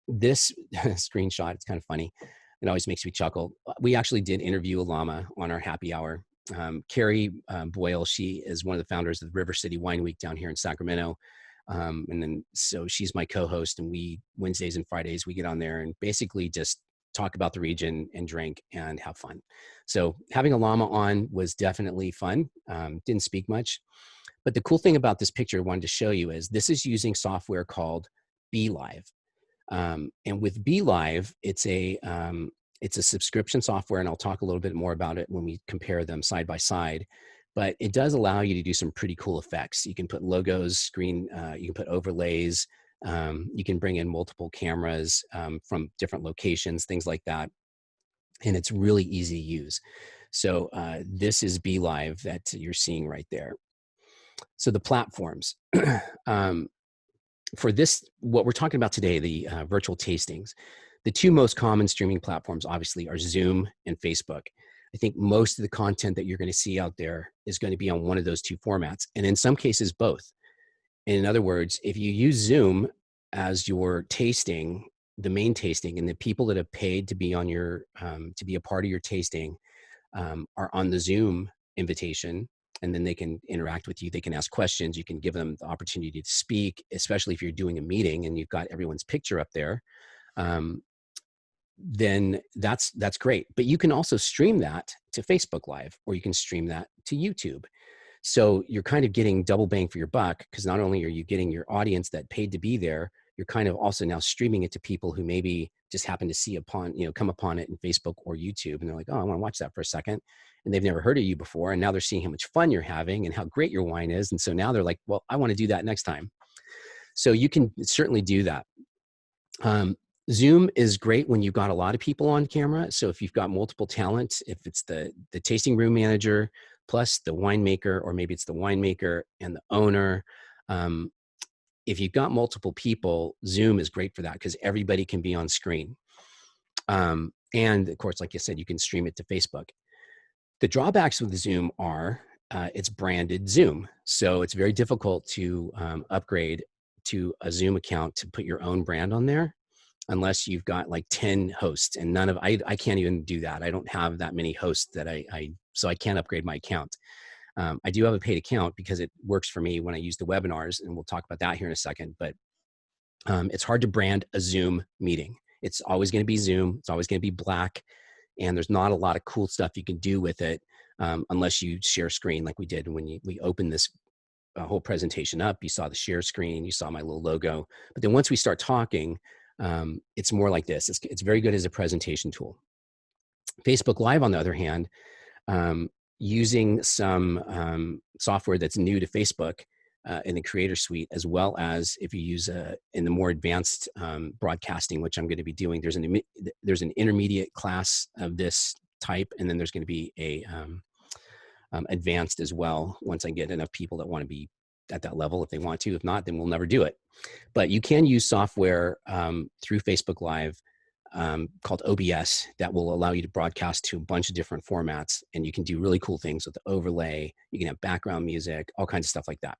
A: This screenshot, it's kind of funny. It always makes me chuckle. We actually did interview a llama on our happy hour. Carrie Boyle, she is one of the founders of the River City Wine Week down here in Sacramento. And then, so she's my co-host, and we Wednesdays and Fridays, we get on there and basically just talk about the region and drink and have fun. So having a llama on was definitely fun. Didn't speak much, but the cool thing about this picture I wanted to show you is this is using software called BeLive. And with BeLive, it's a subscription software, and I'll talk a little bit more about it when we compare them side by side. But it does allow you to do some pretty cool effects. You can put logos, you can put overlays, you can bring in multiple cameras from different locations, things like that. And it's really easy to use. So this is BeLive that you're seeing right there. So the platforms. For this, what we're talking about today, the virtual tastings, the two most common streaming platforms obviously are Zoom and Facebook. I think most of the content that you're going to see out there is going to be on one of those two formats, and in some cases, both. In other words, if you use Zoom as your tasting, the main tasting, and the people that have paid to be on your, to be a part of your tasting are on the Zoom invitation, and then they can interact with you. They can ask questions. You can give them the opportunity to speak, especially if you're doing a meeting and you've got everyone's picture up there. Then that's great. But you can also stream that to Facebook Live, or you can stream that to YouTube. So you're kind of getting double bang for your buck, because not only are you getting your audience that paid to be there, you're kind of also now streaming it to people who maybe just happen to see upon, come upon it in Facebook or YouTube, and they're like, oh, I want to watch that for a second. And they've never heard of you before. And now they're seeing how much fun you're having and how great your wine is. And so now they're like, well, I want to do that next time. So you can certainly do that. Zoom is great when you've got a lot of people on camera. So if you've got multiple talent, if it's the tasting room manager plus the winemaker, or maybe it's the winemaker and the owner, if you've got multiple people, Zoom is great for that because everybody can be on screen. And of course, like I said, you can stream it to Facebook. The drawbacks with Zoom are it's branded Zoom. So it's very difficult to upgrade to a Zoom account to put your own brand on there, unless you've got like 10 hosts, and none of, I can't even do that. I don't have that many hosts that so I can't upgrade my account. I do have a paid account because it works for me when I use the webinars, and we'll talk about that here in a second, but it's hard to brand a Zoom meeting. It's always going to be Zoom. It's always going to be black, and there's not a lot of cool stuff you can do with it unless you share screen like we did when we opened this whole presentation up. You saw the share screen, you saw my little logo, but then once we start talking, it's more like this. It's very good as a presentation tool. Facebook Live, on the other hand, using some software that's new to Facebook in the Creator Suite, as well as if you use in the more advanced broadcasting, which I'm going to be doing, there's an intermediate class of this type, and then there's going to be a advanced as well once I get enough people that want to be at that level if they want to. If not, then we'll never do it. But you can use software through Facebook Live called OBS that will allow you to broadcast to a bunch of different formats, and you can do really cool things with the overlay. You can have background music, all kinds of stuff like that,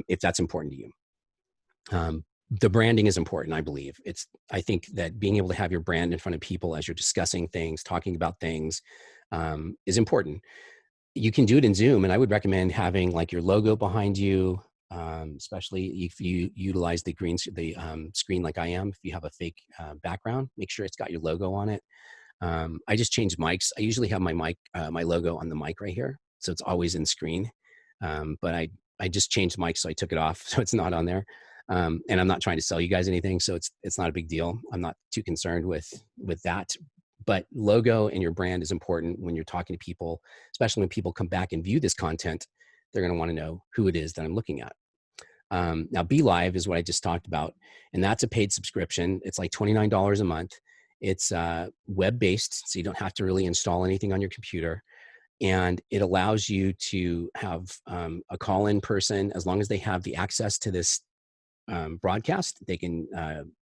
A: if that's important to you. The branding is important, I believe. I think that being able to have your brand in front of people as you're discussing things, talking about things, is important. You can do it in Zoom, and I would recommend having like your logo behind you, especially if you utilize the screen like I am. If you have a fake background, make sure it's got your logo on it. I just changed mics. I usually have my mic, my logo on the mic right here, so it's always in screen. But I just changed mics, so I took it off, so it's not on there. And I'm not trying to sell you guys anything, so it's not a big deal. I'm not too concerned with that. But logo and your brand is important when you're talking to people, especially when people come back and view this content. They're going to want to know who it is that I'm looking at. Now, Be Live is what I just talked about, and that's a paid subscription. It's like $29 a month. It's web-based, so you don't have to really install anything on your computer. And it allows you to have a call-in person. As long as they have the access to this broadcast, they can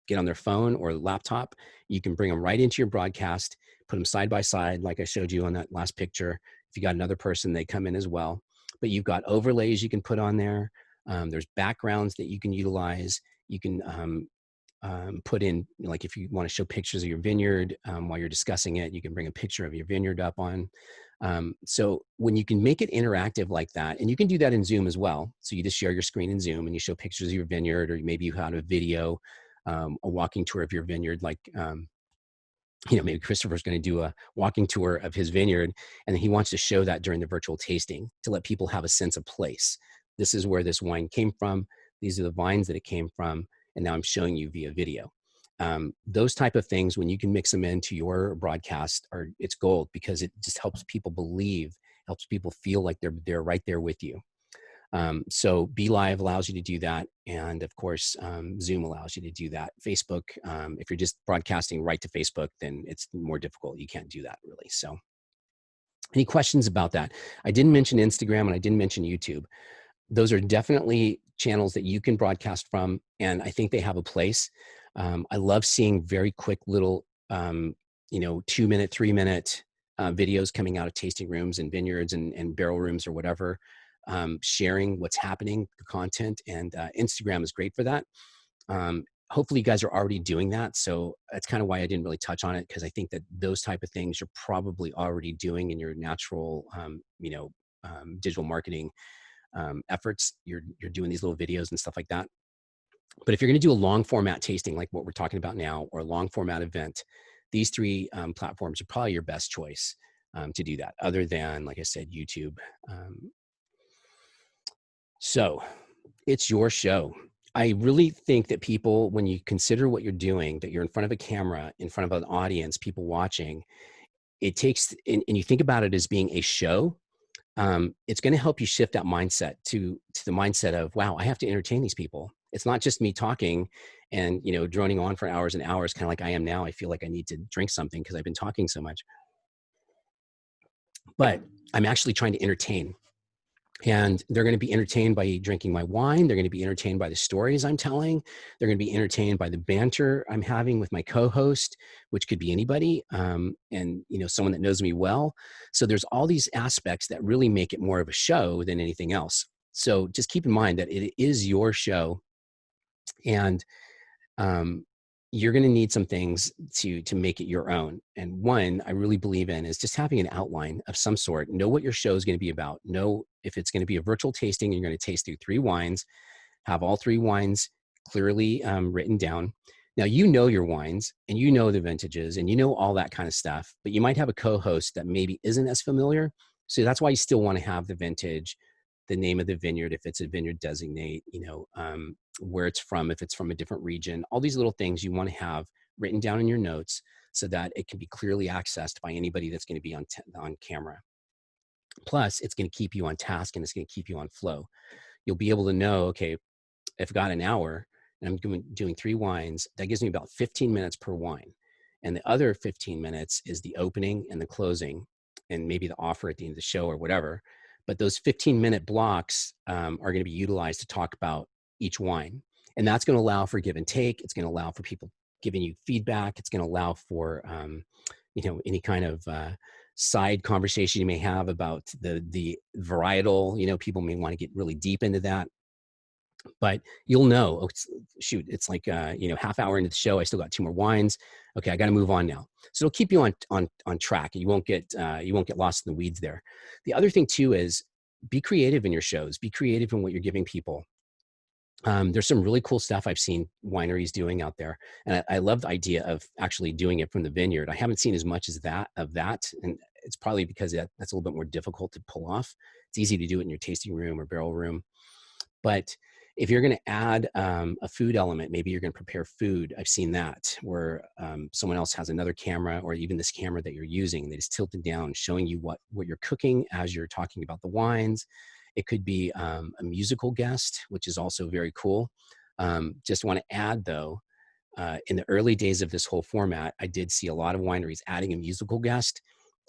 A: get on their phone or laptop. You can bring them right into your broadcast, put them side by side, like I showed you on that last picture. If you got another person, they come in as well. But you've got overlays you can put on there. There's backgrounds that you can utilize. You can put in, like if you want to show pictures of your vineyard while you're discussing it, you can bring a picture of your vineyard up on. So when you can make it interactive like that, and you can do that in Zoom as well. So you just share your screen in Zoom and you show pictures of your vineyard, or maybe you had a video, a walking tour of your vineyard, like, maybe Christopher's going to do a walking tour of his vineyard, and he wants to show that during the virtual tasting to let people have a sense of place. This is where this wine came from. These are the vines that it came from. And now I'm showing you via video. Those type of things, when you can mix them into your broadcast, it's gold, because it just helps people believe, helps people feel like they're right there with you. So Be Live allows you to do that. And of course, Zoom allows you to do that. Facebook, if you're just broadcasting right to Facebook, then it's more difficult. You can't do that really. So any questions about that? I didn't mention Instagram and I didn't mention YouTube. Those are definitely channels that you can broadcast from, and I think they have a place. I love seeing very quick little, 2-minute, 3-minute videos coming out of tasting rooms and vineyards and barrel rooms or whatever, sharing what's happening, the content, and Instagram is great for that. Hopefully you guys are already doing that. So that's kind of why I didn't really touch on it, because I think that those type of things you're probably already doing in your natural, digital marketing efforts. You're doing these little videos and stuff like that. But if you're going to do a long format tasting like what we're talking about now, or a long format event, these three platforms are probably your best choice to do that, other than, like I said, YouTube. So it's your show. I really think that people, when you consider what you're doing, that you're in front of a camera, in front of an audience, people watching, it takes, and you think about it as being a show, it's going to help you shift that mindset to the mindset of, wow, I have to entertain these people. It's not just me talking and, you know, droning on for hours and hours, kind of like I am now. I feel like I need to drink something because I've been talking so much. But I'm actually trying to entertain. And they're going to be entertained by drinking my wine. They're going to be entertained by the stories I'm telling. They're going to be entertained by the banter I'm having with my co-host, which could be anybody, and, you know, someone that knows me well. So there's all these aspects that really make it more of a show than anything else. So just keep in mind that it is your show, and you're going to need some things to make it your own. And one I really believe in is just having an outline of some sort. Know what your show is going to be about. Know if it's going to be a virtual tasting, you're going to taste through 3 wines. Have all 3 wines clearly written down. Now, you know your wines, and you know the vintages, and you know all that kind of stuff, but you might have a co-host that maybe isn't as familiar. So that's why you still want to have the vintage, the name of the vineyard, if it's a vineyard designate, you know, where it's from, if it's from a different region, all these little things you want to have written down in your notes so that it can be clearly accessed by anybody that's going to be on camera. Plus, it's going to keep you on task, and it's going to keep you on flow. You'll be able to know, okay, I've got an hour and I'm doing 3 wines. That gives me about 15 minutes per wine. And the other 15 minutes is the opening and the closing, and maybe the offer at the end of the show or whatever. But those 15-minute blocks are going to be utilized to talk about each wine. And that's going to allow for give and take. It's going to allow for people giving you feedback. It's going to allow for, you know, any kind of side conversation you may have about the varietal. You know, people may want to get really deep into that. But you'll know, oh, shoot, it's like, you know, half hour into the show, I still got 2 more wines. Okay, I got to move on now. So it'll keep you on track. You won't get lost in the weeds there. The other thing too is be creative in your shows. Be creative in what you're giving people. There's some really cool stuff I've seen wineries doing out there, and I love the idea of actually doing it from the vineyard. I haven't seen as much as that, and it's probably because that's a little bit more difficult to pull off. It's easy to do it in your tasting room or barrel room, but if you're going to add a food element, maybe you're going to prepare food. I've seen that where someone else has another camera, or even this camera that you're using, they just tilt it down, showing you what you're cooking as you're talking about the wines. It could be a musical guest, which is also very cool. Just want to add though, in the early days of this whole format, I did see a lot of wineries adding a musical guest,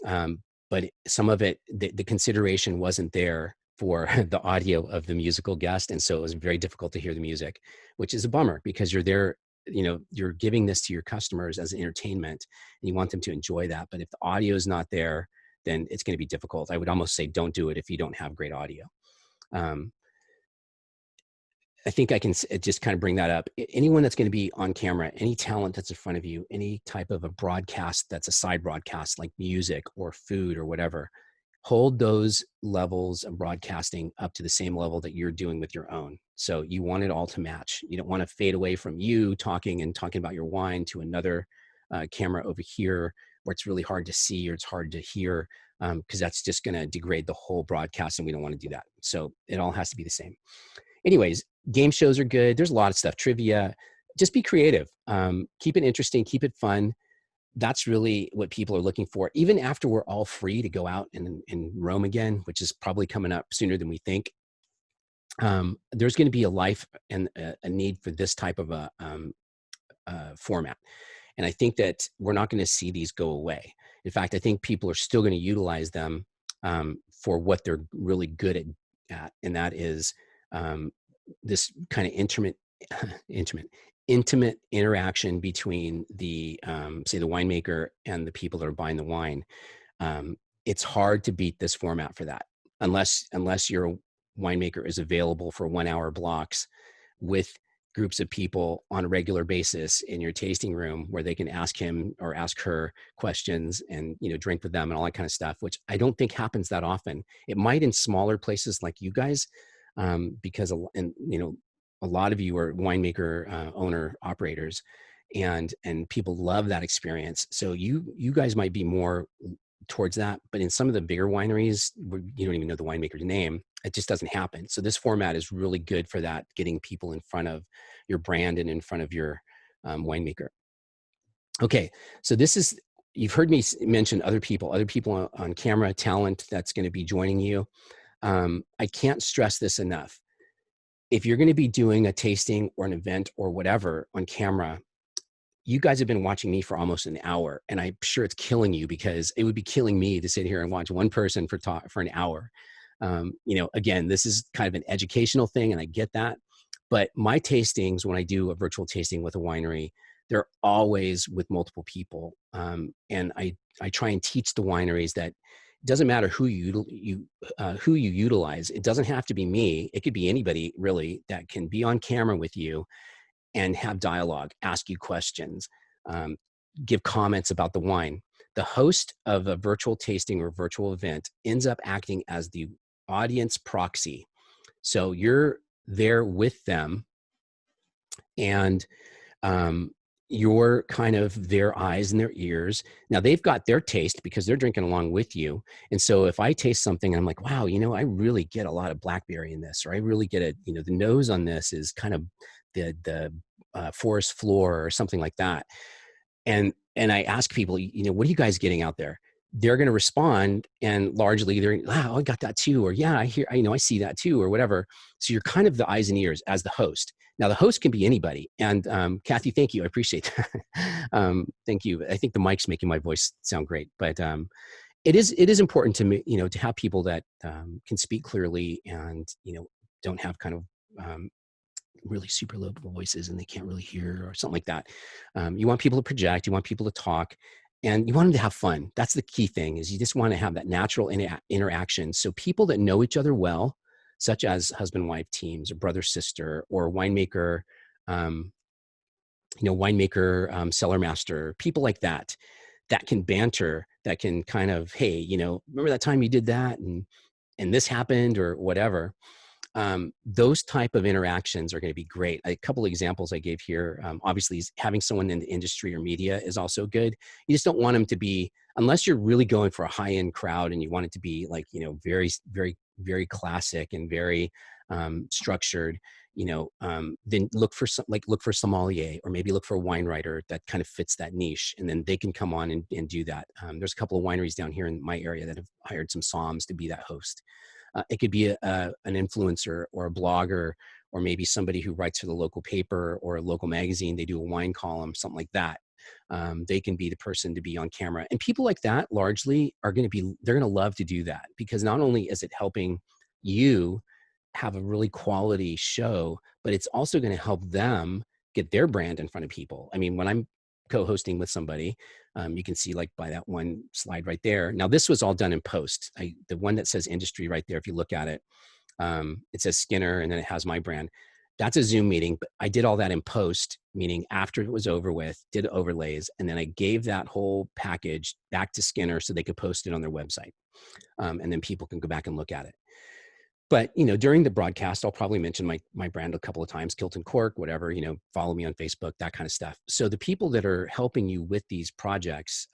A: but some of it, the consideration wasn't there for the audio of the musical guest. And so it was very difficult to hear the music, which is a bummer because you're there, you know, you're giving this to your customers as entertainment and you want them to enjoy that. But if the audio is not there, then it's going to be difficult. I would almost say don't do it if you don't have great audio. I think I can just kind of bring that up. Anyone that's going to be on camera, any talent that's in front of you, any type of a broadcast that's a side broadcast like music or food or whatever, hold those levels of broadcasting up to the same level that you're doing with your own. So you want it all to match. You don't want to fade away from you talking about your wine to another camera over here where it's really hard to see or it's hard to hear, because that's just going to degrade the whole broadcast, and we don't want to do that. So it all has to be the same. Anyways, game shows are good. There's a lot of stuff, trivia. Just be creative. Keep it interesting. Keep it fun. That's really what people are looking for. Even after we're all free to go out and roam again, which is probably coming up sooner than we think, there's going to be a life and a need for this type of a format. And I think that we're not going to see these go away. In fact, I think people are still going to utilize them for what they're really good at, and that is this kind of intimate interaction between the say the winemaker and the people that are buying the wine. It's hard to beat this format for that, unless your winemaker is available for 1 hour blocks with groups of people on a regular basis in your tasting room where they can ask him or ask her questions and, drink with them and all that kind of stuff, which I don't think happens that often. It might in smaller places like you guys, because, a lot of you are winemaker, owner operators, and people love that experience. So you guys might be more towards that, but in some of the bigger wineries where you don't even know the winemaker's name, it just doesn't happen. So this format is really good for that, getting people in front of your brand and in front of your winemaker. Okay, so you've heard me mention other people on camera, talent that's going to be joining you. I can't stress this enough. If you're going to be doing a tasting or an event or whatever on camera, you guys have been watching me for almost an hour, and I'm sure it's killing you, because it would be killing me to sit here and watch one person for an hour. Again, this is kind of an educational thing, and I get that. But my tastings, when I do a virtual tasting with a winery, they're always with multiple people. And I try and teach the wineries that it doesn't matter who you utilize. It doesn't have to be me. It could be anybody really that can be on camera with you and have dialogue, ask you questions, give comments about the wine. The host of a virtual tasting or virtual event ends up acting as the audience proxy. So you're there with them, and you're kind of their eyes and their ears. Now they've got their taste because they're drinking along with you. And so if I taste something and I'm like, wow, I really get a lot of blackberry in this, or I really get it, the nose on this is kind of the forest floor or something like that. And I ask people, what are you guys getting out there? They're going to respond, and largely they're, wow, I got that too, or yeah, I see that too, or whatever. So you're kind of the eyes and ears as the host. Now the host can be anybody. And Kathy, thank you, I appreciate that. Thank you. I think the mic's making my voice sound great, but it is important to me, to have people that can speak clearly and don't have kind of really super low voices and they can't really hear or something like that. You want people to project, you want people to talk, and you want them to have fun. That's the key thing, is you just want to have that natural interaction. So people that know each other well, such as husband-wife teams or brother-sister or winemaker, cellar master, people like that, that can banter, that can kind of, hey, remember that time you did that and this happened or whatever. Those type of interactions are going to be great. A couple of examples I gave here, obviously having someone in the industry or media is also good. You just don't want them to be, unless you're really going for a high-end crowd and you want it to be like, very, very, very classic and very structured, then look for sommelier, or maybe look for a wine writer that kind of fits that niche, and then they can come on and do that. There's a couple of wineries down here in my area that have hired some somms to be that host. It could be an influencer or a blogger, or maybe somebody who writes for the local paper or a local magazine. They do a wine column, something like that. They can be the person to be on camera. And people like that largely they're going to love to do that, because not only is it helping you have a really quality show, but it's also going to help them get their brand in front of people. I mean, when I'm co-hosting with somebody, you can see like by that one slide right there. Now this was all done in post. The one that says industry right there, if you look at it, it says Skinner and then it has my brand. That's a Zoom meeting, but I did all that in post, meaning after it was over with, did overlays, and then I gave that whole package back to Skinner so they could post it on their website. And then people can go back and look at it. But, during the broadcast, I'll probably mention my brand a couple of times, Kilt&Cork, whatever, follow me on Facebook, that kind of stuff. So the people that are helping you with these projects,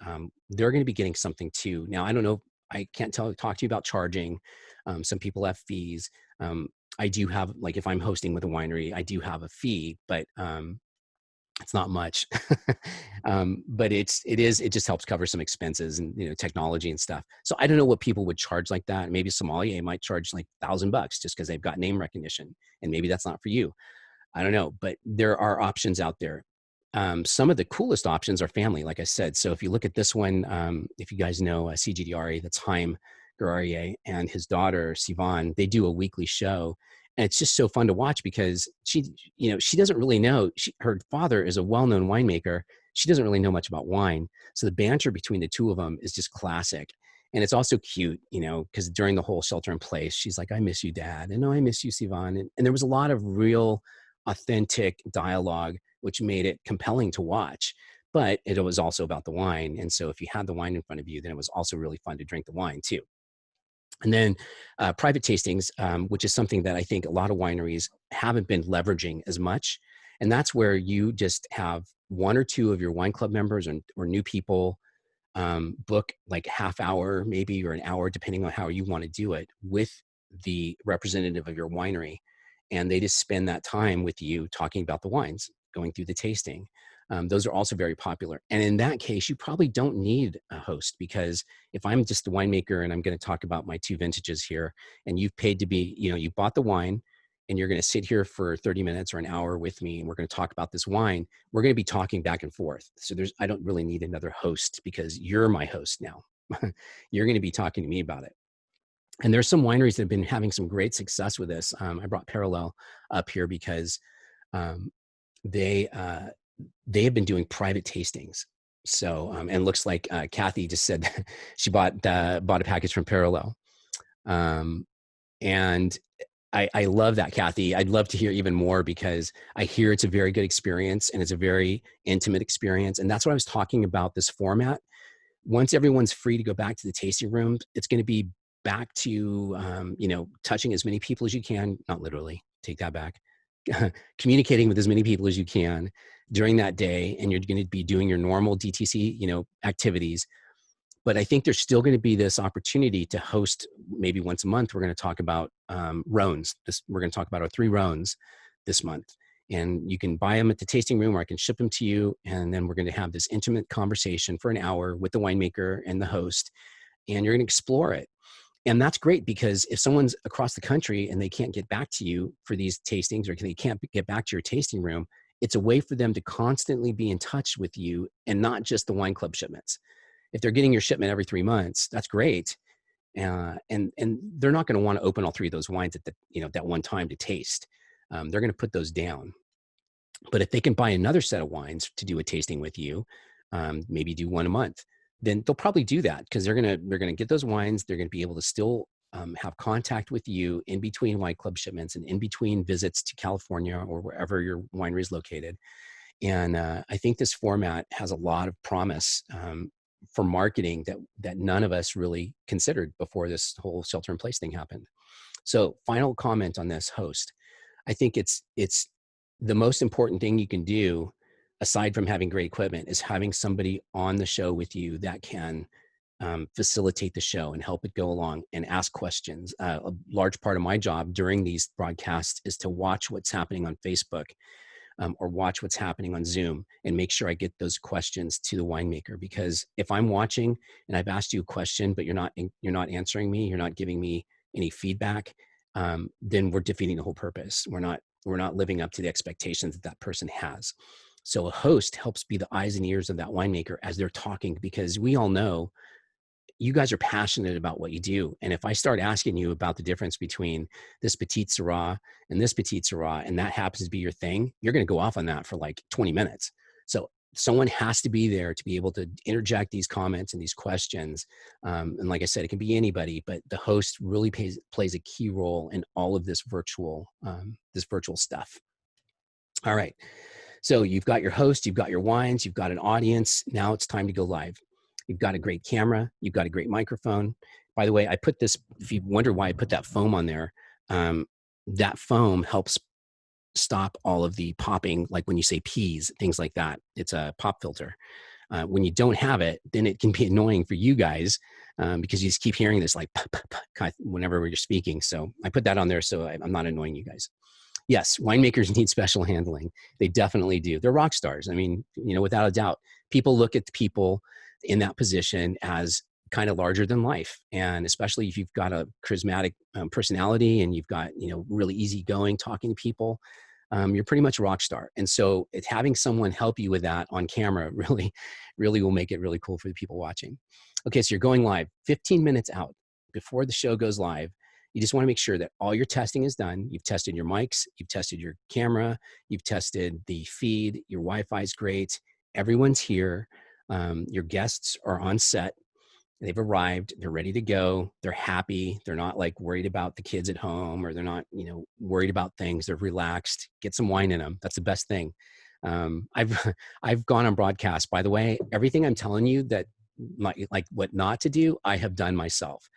A: they're going to be getting something too. Now, I don't know, I can't talk to you about charging. Some people have fees. I do have, like, if I'm hosting with a winery, I do have a fee, but it's not much. But it just helps cover some expenses and, technology and stuff. So I don't know what people would charge like that. Maybe sommelier might charge like $1,000 just because they've got name recognition, and maybe that's not for you. I don't know, but there are options out there. Some of the coolest options are family, like I said. So if you look at this one, if you guys know CGDRE, that's Haim Guerrier and his daughter, Sivan, they do a weekly show. And it's just so fun to watch because she doesn't really know. Her father is a well-known winemaker. She doesn't really know much about wine. So the banter between the two of them is just classic. And it's also cute, because during the whole shelter in place, she's like, I miss you, Dad. And no, I miss you, Sivan. And there was a lot of real authentic dialogue, which made it compelling to watch. But it was also about the wine. And so if you had the wine in front of you, then it was also really fun to drink the wine too. And then private tastings, which is something that I think a lot of wineries haven't been leveraging as much. And that's where you just have one or two of your wine club members or new people book like half hour maybe or an hour, depending on how you want to do it, with the representative of your winery. And they just spend that time with you talking about the wines, going through the tasting. Those are also very popular. And in that case, you probably don't need a host, because if I'm just a winemaker and I'm going to talk about my 2 vintages here, and you've paid to be, you bought the wine and you're going to sit here for 30 minutes or an hour with me, and we're going to talk about this wine, we're going to be talking back and forth. So I don't really need another host, because you're my host now. You're going to be talking to me about it. And there's some wineries that have been having some great success with this. I brought Parallel up here because they have been doing private tastings. So, and looks like Kathy just said she bought a package from Parallel. And I love that, Kathy. I'd love to hear even more, because I hear it's a very good experience and it's a very intimate experience. And that's what I was talking about, this format. Once everyone's free to go back to the tasting room, it's going to be back to, touching as many people as you can, not literally, take that back, communicating with as many people as you can during that day. And you're going to be doing your normal DTC, activities. But I think there's still going to be this opportunity to host maybe once a month. We're going to talk about Rhones. We're going to talk about our 3 Rhones this month. And you can buy them at the tasting room, or I can ship them to you. And then we're going to have this intimate conversation for an hour with the winemaker and the host. And you're going to explore it. And that's great, because if someone's across the country and they can't get back to you for these tastings, or they can't get back to your tasting room, it's a way for them to constantly be in touch with you, and not just the wine club shipments. If they're getting your shipment every 3 months, that's great. And they're not going to want to open all 3 of those wines at that one time to taste. They're going to put those down. But if they can buy another set of wines to do a tasting with you, maybe do one a month, then they'll probably do that, because they're going to get those wines. They're going to be able to still have contact with you in between wine club shipments and in between visits to California or wherever your winery is located. And I think this format has a lot of promise for marketing that none of us really considered before this whole shelter-in-place thing happened. So, final comment on this host. I think it's the most important thing you can do, aside from having great equipment, is having somebody on the show with you that can facilitate the show and help it go along and ask questions. A large part of my job during these broadcasts is to watch what's happening on Facebook, or watch what's happening on Zoom, and make sure I get those questions to the winemaker. Because if I'm watching and I've asked you a question, but you're not answering me, you're not giving me any feedback, then we're defeating the whole purpose. We're not living up to the expectations that person has. So a host helps be the eyes and ears of that winemaker as they're talking, because we all know you guys are passionate about what you do. And if I start asking you about the difference between this Petite Syrah and this Petite Syrah, and that happens to be your thing, you're going to go off on that for like 20 minutes. So someone has to be there to be able to interject these comments and these questions. And like I said, it can be anybody, but the host really plays a key role in all of this virtual stuff. All right. So you've got your host, you've got your wines, you've got an audience. Now it's time to go live. You've got a great camera. You've got a great microphone. By the way, I put this, if you wonder why I put that foam on there, that foam helps stop all of the popping, like when you say peas, things like that. It's a pop filter. When you don't have it, then it can be annoying for you guys because you just keep hearing this like whenever you're speaking. So I put that on there so I'm not annoying you guys. Yes, winemakers need special handling. They definitely do. They're rock stars. I mean, without a doubt, people look at the people in that position as kind of larger than life. And especially if you've got a charismatic personality and you've got, really easygoing talking to people, you're pretty much a rock star. And so having someone help you with that on camera really, really will make it really cool for the people watching. Okay, so you're going live 15 minutes out before the show goes live. You just want to make sure that all your testing is done. You've tested your mics, you've tested your camera, you've tested the feed, your Wi-Fi is great, everyone's here, your guests are on set, They've arrived, they're ready to go, they're happy, they're not like worried about the kids at home, or they're not, worried about things. They're relaxed. Get some wine in them. That's the best thing. I've I've gone on broadcast, by the way. Everything I'm telling you that like what not to do, I have done myself.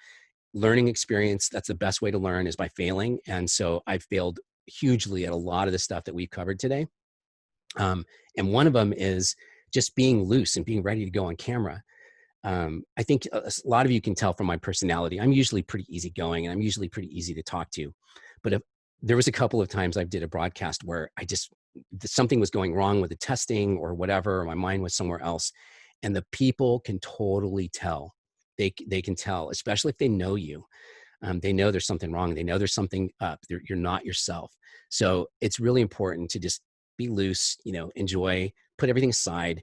A: Learning experience, that's the best way to learn, is by failing. And so I've failed hugely at a lot of the stuff that we've covered today. And one of them is just being loose and being ready to go on camera. I think a lot of you can tell from my personality, I'm usually pretty easygoing and I'm usually pretty easy to talk to. But if there was a couple of times I did a broadcast where something was going wrong with the testing or whatever, or my mind was somewhere else. And the people can totally tell. They can tell, especially if they know you. They know there's something wrong. They know there's something up. You're not yourself. So it's really important to just be loose, enjoy, put everything aside.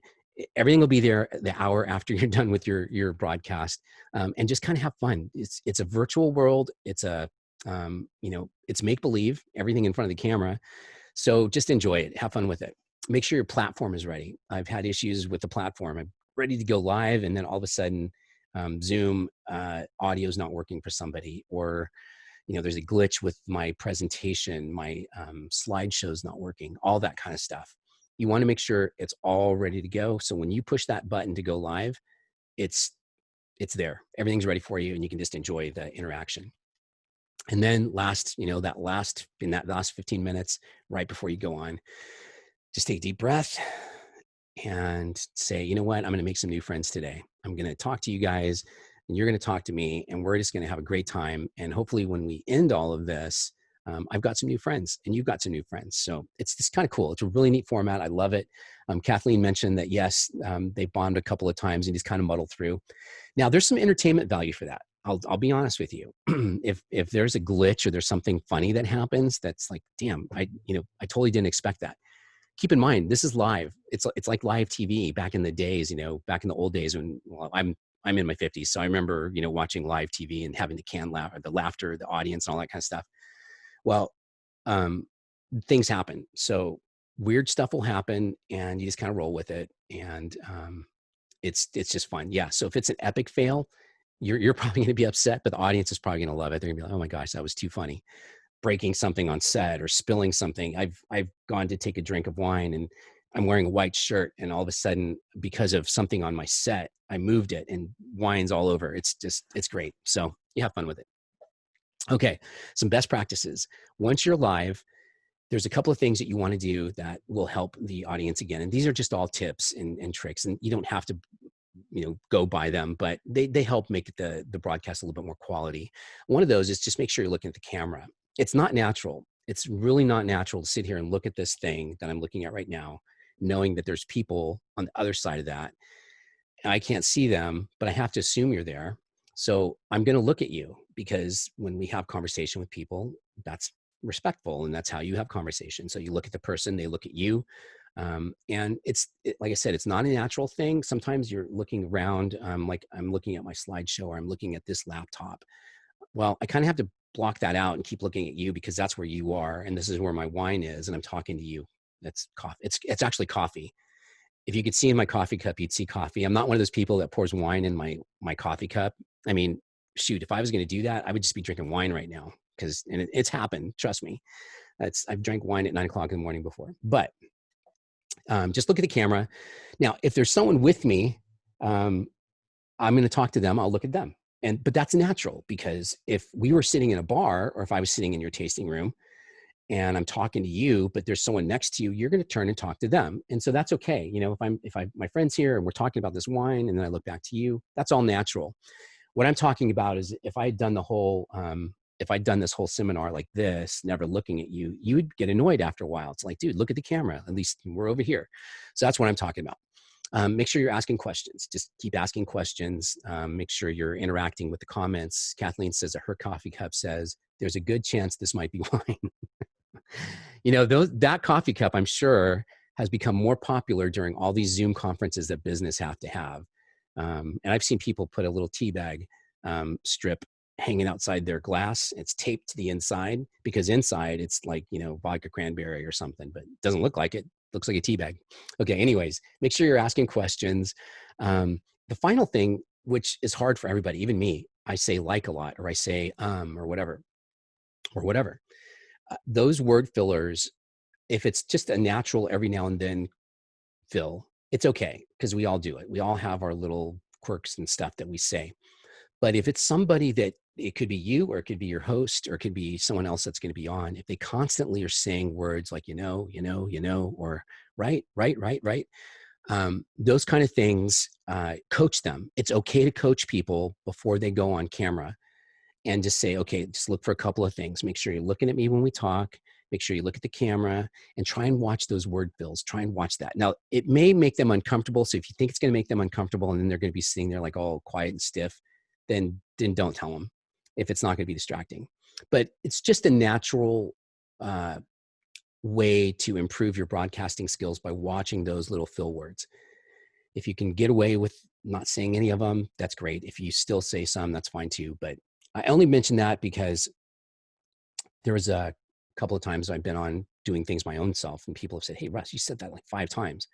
A: Everything will be there the hour after you're done with your broadcast, and just kind of have fun. It's a virtual world. It's it's make believe, everything in front of the camera. So just enjoy it. Have fun with it. Make sure your platform is ready. I've had issues with the platform. I'm ready to go live, and then all of a sudden, Zoom audio is not working for somebody, or there's a glitch with my presentation, my slideshow's not working, all that kind of stuff. You want to make sure it's all ready to go. So when you push that button to go live, it's there. Everything's ready for you, and you can just enjoy the interaction. And then in that last 15 minutes, right before you go on, just take a deep breath and say, you know what, I'm going to make some new friends today. I'm going to talk to you guys, and you're going to talk to me, and we're just going to have a great time. And hopefully when we end all of this, I've got some new friends and you've got some new friends. So it's kind of cool. It's a really neat format. I love it. Kathleen mentioned that, yes, they bombed a couple of times and just kind of muddled through. Now there's some entertainment value for that. I'll be honest with you. If there's a glitch or there's something funny that happens, that's like, damn, I totally didn't expect that. Keep in mind, this is live. It's like live TV back in the days, back in the old days when, well, I'm in my 50s. So I remember, watching live TV and having to can laugh, or the laughter, the audience, and all that kind of stuff. Well, things happen. So weird stuff will happen, and you just kind of roll with it. And it's just fun. Yeah. So if it's an epic fail, you're probably going to be upset, but the audience is probably going to love it. They're going to be like, oh my gosh, that was too funny. Breaking something on set or spilling something. I've gone to take a drink of wine, and I'm wearing a white shirt, and all of a sudden, because of something on my set, I moved it and wine's all over. It's great. So you have fun with it. Okay, some best practices. Once you're live, there's a couple of things that you want to do that will help the audience again. And these are just all tips and tricks, and you don't have to go by them, but they help make the broadcast a little bit more quality. One of those is just make sure you're looking at the camera. It's not natural. It's really not natural to sit here and look at this thing that I'm looking at right now, knowing that there's people on the other side of that. I can't see them, but I have to assume you're there. So I'm going to look at you, because when we have conversation with people, that's respectful, and that's how you have conversation. So you look at the person, they look at you. And like I said, it's not a natural thing. Sometimes you're looking around, like I'm looking at my slideshow, or I'm looking at this laptop. Well, I kind of have to block that out and keep looking at you, because that's where you are. And this is where my wine is. And I'm talking to you. That's coffee. It's actually coffee. If you could see in my coffee cup, you'd see coffee. I'm not one of those people that pours wine in my coffee cup. I mean, shoot, if I was going to do that, I would just be drinking wine right now, and it's happened. Trust me. I've drank wine at 9 o'clock in the morning before. But just look at the camera. Now, if there's someone with me, I'm going to talk to them. I'll look at them. But that's natural, because if we were sitting in a bar, or if I was sitting in your tasting room and I'm talking to you, but there's someone next to you, you're going to turn and talk to them. And so that's okay. If my friend's here and we're talking about this wine, and then I look back to you, that's all natural. What I'm talking about is, if I'd done this whole seminar like this, never looking at you, you would get annoyed after a while. It's like, dude, look at the camera. At least we're over here. So that's what I'm talking about. Make sure you're asking questions. Just keep asking questions. Make sure you're interacting with the comments. Kathleen says that her coffee cup says, there's a good chance this might be wine. That coffee cup, I'm sure, has become more popular during all these Zoom conferences that business have to have. And I've seen people put a little tea bag strip hanging outside their glass. It's taped to the inside, because inside it's like, vodka cranberry or something, but it doesn't look like it. Looks like a tea bag. Okay, anyways, make sure you're asking questions. The final thing which is hard for everybody, even me. I say like a lot, or I say or whatever, or whatever. Those word fillers, if it's just a natural every now and then fill, it's okay, because we all do it. We all have our little quirks and stuff that we say. But if it's somebody that, it could be you, or it could be your host, or it could be someone else that's going to be on, if they constantly are saying words like, or right, those kind of things, coach them. It's okay to coach people before they go on camera, and just say, okay, just look for a couple of things. Make sure you're looking at me when we talk. Make sure you look at the camera, and try and watch those word fills. Try and watch that. Now, it may make them uncomfortable. So if you think it's going to make them uncomfortable, and then they're going to be sitting there like all quiet and stiff, then don't tell them, if it's not going to be distracting. But it's just a natural way to improve your broadcasting skills by watching those little fill words. If you can get away with not saying any of them, that's great. If you still say some, that's fine too. But I only mention that because there was a couple of times I've been on doing things my own self, and people have said, "Hey, Russ, you said that like 5 times."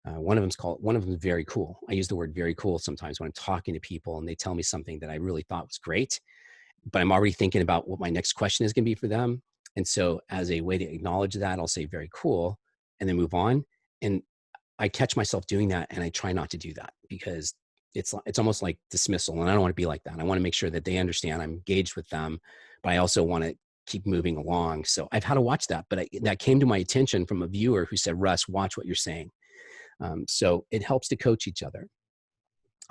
A: One of them's very cool. I use the word very cool sometimes when I'm talking to people and they tell me something that I really thought was great, but I'm already thinking about what my next question is going to be for them. And so as a way to acknowledge that, I'll say very cool, and then move on. And I catch myself doing that, and I try not to do that, because it's almost like dismissal, and I don't want to be like that. I want to make sure that they understand I'm engaged with them, but I also want to keep moving along. So I've had to watch that, but that came to my attention from a viewer who said, "Russ, watch what you're saying." So it helps to coach each other.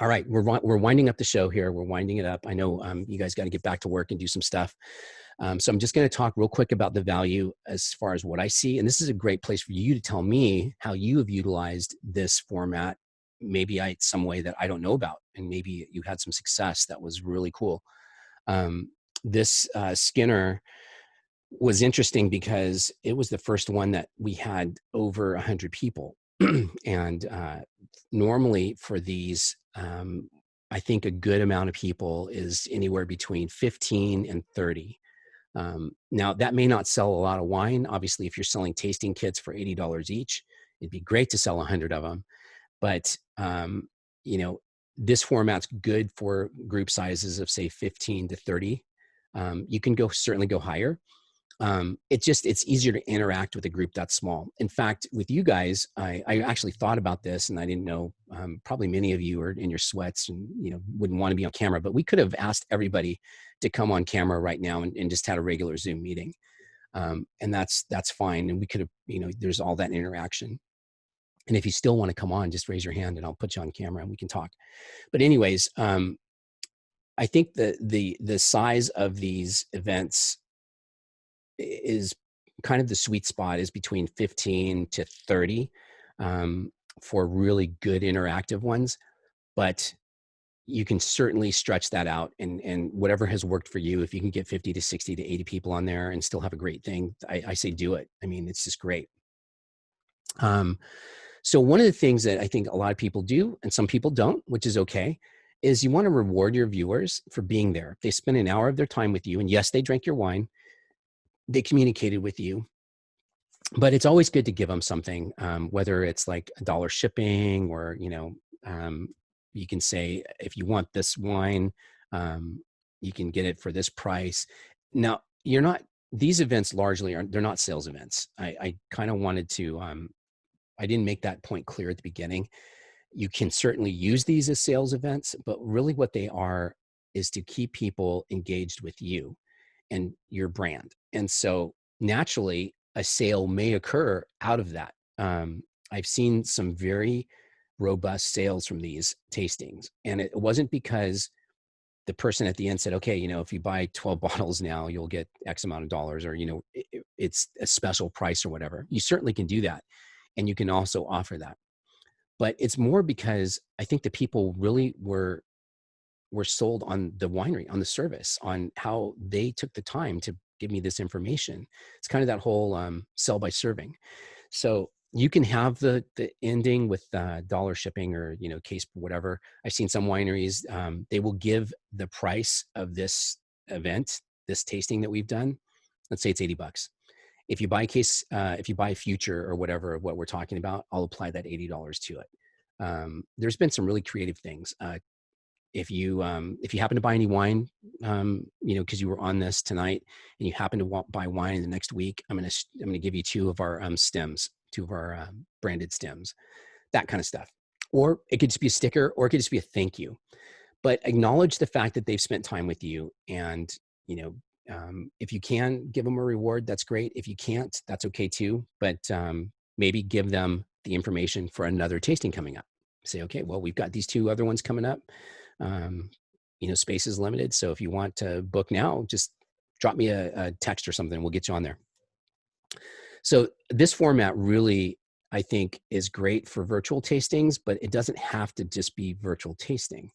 A: All right, we're winding up the show here. We're winding it up. I know you guys got to get back to work and do some stuff. So I'm just going to talk real quick about the value as far as what I see. And this is a great place for you to tell me how you have utilized this format, maybe some way that I don't know about, and maybe you had some success that was really cool. This Skinner was interesting because it was the first one that we had over 100 people. And normally for these, I think a good amount of people is anywhere between 15 and 30. Now, that may not sell a lot of wine. Obviously, if you're selling tasting kits for $80 each, it'd be great to sell 100 of them. But, this format's good for group sizes of, say, 15 to 30. You can certainly go higher. It's easier to interact with a group that's small. In fact, with you guys, I actually thought about this, and I didn't know, probably many of you are in your sweats and, wouldn't want to be on camera, but we could have asked everybody to come on camera right now and just had a regular Zoom meeting. And that's fine. And we could have, there's all that interaction. And if you still want to come on, just raise your hand and I'll put you on camera and we can talk. But anyways, I think the size of these events is kind of the sweet spot is between 15 to 30 for really good interactive ones. But you can certainly stretch that out, and whatever has worked for you, if you can get 50 to 60 to 80 people on there and still have a great thing, I say do it. I mean, it's just great. So one of the things that I think a lot of people do, and some people don't, which is okay, is you want to reward your viewers for being there. They spend an hour of their time with you, and yes, they drank your wine, they communicated with you, but it's always good to give them something, whether it's like $1 shipping, or, you can say, if you want this wine, you can get it for this price. Now, these events largely they're not sales events. I kind of wanted to, I didn't make that point clear at the beginning. You can certainly use these as sales events, but really what they are is to keep people engaged with you and your brand. And so naturally, a sale may occur out of that. I've seen some very robust sales from these tastings, and it wasn't because the person at the end said, okay, if you buy 12 bottles now, you'll get X amount of dollars, or, it's a special price or whatever. You certainly can do that. And you can also offer that. But it's more because I think the people really were sold on the winery, on the service, on how they took the time to give me this information. It's kind of that whole sell by serving. So you can have the ending with $1 shipping, or, case whatever. I've seen some wineries, they will give the price of this event, this tasting that we've done. Let's say it's $80. If you buy if you buy future or whatever, what we're talking about, I'll apply that $80 to it. There's been some really creative things. if you happen to buy any wine, because you were on this tonight, and you happen to buy wine in the next week, I'm gonna give you two of our stems, two of our branded stems, that kind of stuff. Or it could just be a sticker, or it could just be a thank you. But acknowledge the fact that they've spent time with you, and if you can give them a reward, that's great. If you can't, that's okay too. But maybe give them the information for another tasting coming up. Say, okay, well, we've got these two other ones coming up. Space is limited, so if you want to book now, just drop me a text or something. We'll get you on there. So this format really, I think, is great for virtual tastings, but it doesn't have to just be virtual tasting.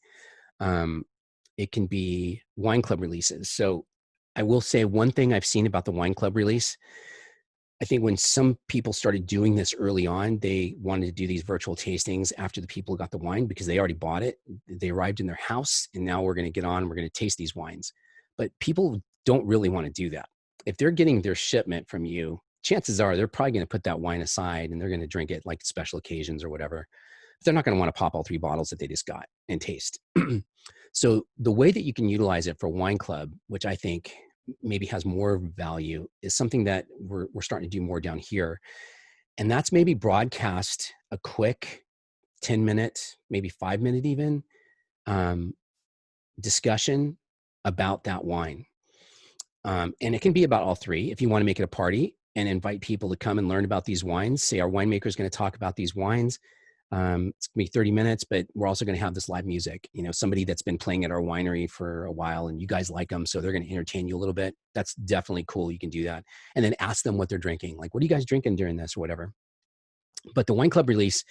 A: It can be wine club releases. So I will say one thing I've seen about the wine club release. I think when some people started doing this early on, they wanted to do these virtual tastings after the people got the wine because they already bought it. They arrived in their house, and now we're going to get on and we're going to taste these wines. But people don't really want to do that. If they're getting their shipment from you, chances are they're probably going to put that wine aside and they're going to drink it like special occasions or whatever. They're not going to want to pop all 3 bottles that they just got and taste. So the way that you can utilize it for wine club, which I think maybe has more value, is something that we're starting to do more down here. And that's maybe broadcast a quick 10-minute, maybe 5-minute even, discussion about that wine. And it can be about all 3. If you want to make it a party and invite people to come and learn about these wines, say our winemaker is going to talk about these wines. It's going to be 30 minutes, but we're also going to have this live music, somebody that's been playing at our winery for a while and you guys like them. So they're going to entertain you a little bit. That's definitely cool. You can do that. And then ask them what they're drinking. Like, what are you guys drinking during this or whatever? But the wine club release,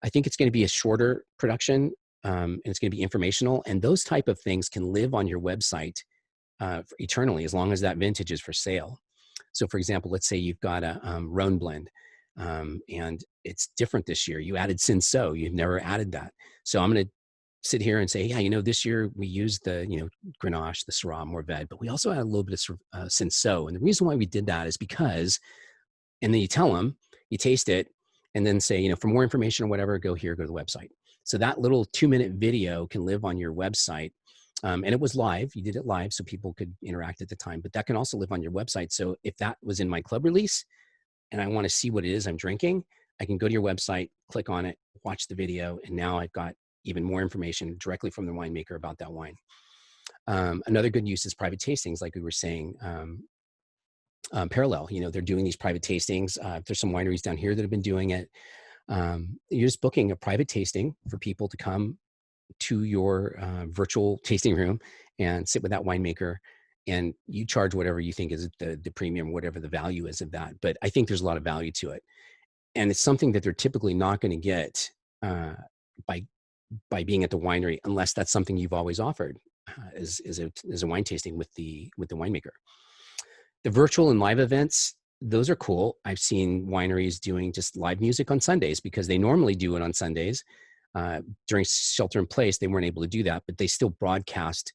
A: I think it's going to be a shorter production, and it's going to be informational. And those type of things can live on your website eternally, as long as that vintage is for sale. So for example, let's say you've got a Rhone blend. And it's different this year. You added Cinsault. You've never added that. So I'm going to sit here and say, yeah, this year we used the, Grenache, the Syrah, Morvet, but we also had a little bit of Cinsault. And the reason why we did that is because, and then you tell them, you taste it, and then say, for more information or whatever, go here, go to the website. So that little 2-minute video can live on your website. And it was live. You did it live so people could interact at the time, but that can also live on your website. So if that was in my club release, and I want to see what it is I'm drinking, I can go to your website, click on it, watch the video, and now I've got even more information directly from the winemaker about that wine. Another good use is private tastings, like we were saying. Parallel, they're doing these private tastings. There's some wineries down here that have been doing it. You're just booking a private tasting for people to come to your virtual tasting room and sit with that winemaker. And you charge whatever you think is the premium, whatever the value is of that. But I think there's a lot of value to it. And it's something that they're typically not going to get by being at the winery, unless that's something you've always offered as a wine tasting with the winemaker. The virtual and live events, those are cool. I've seen wineries doing just live music on Sundays because they normally do it on Sundays. During shelter in place, they weren't able to do that, but they still broadcast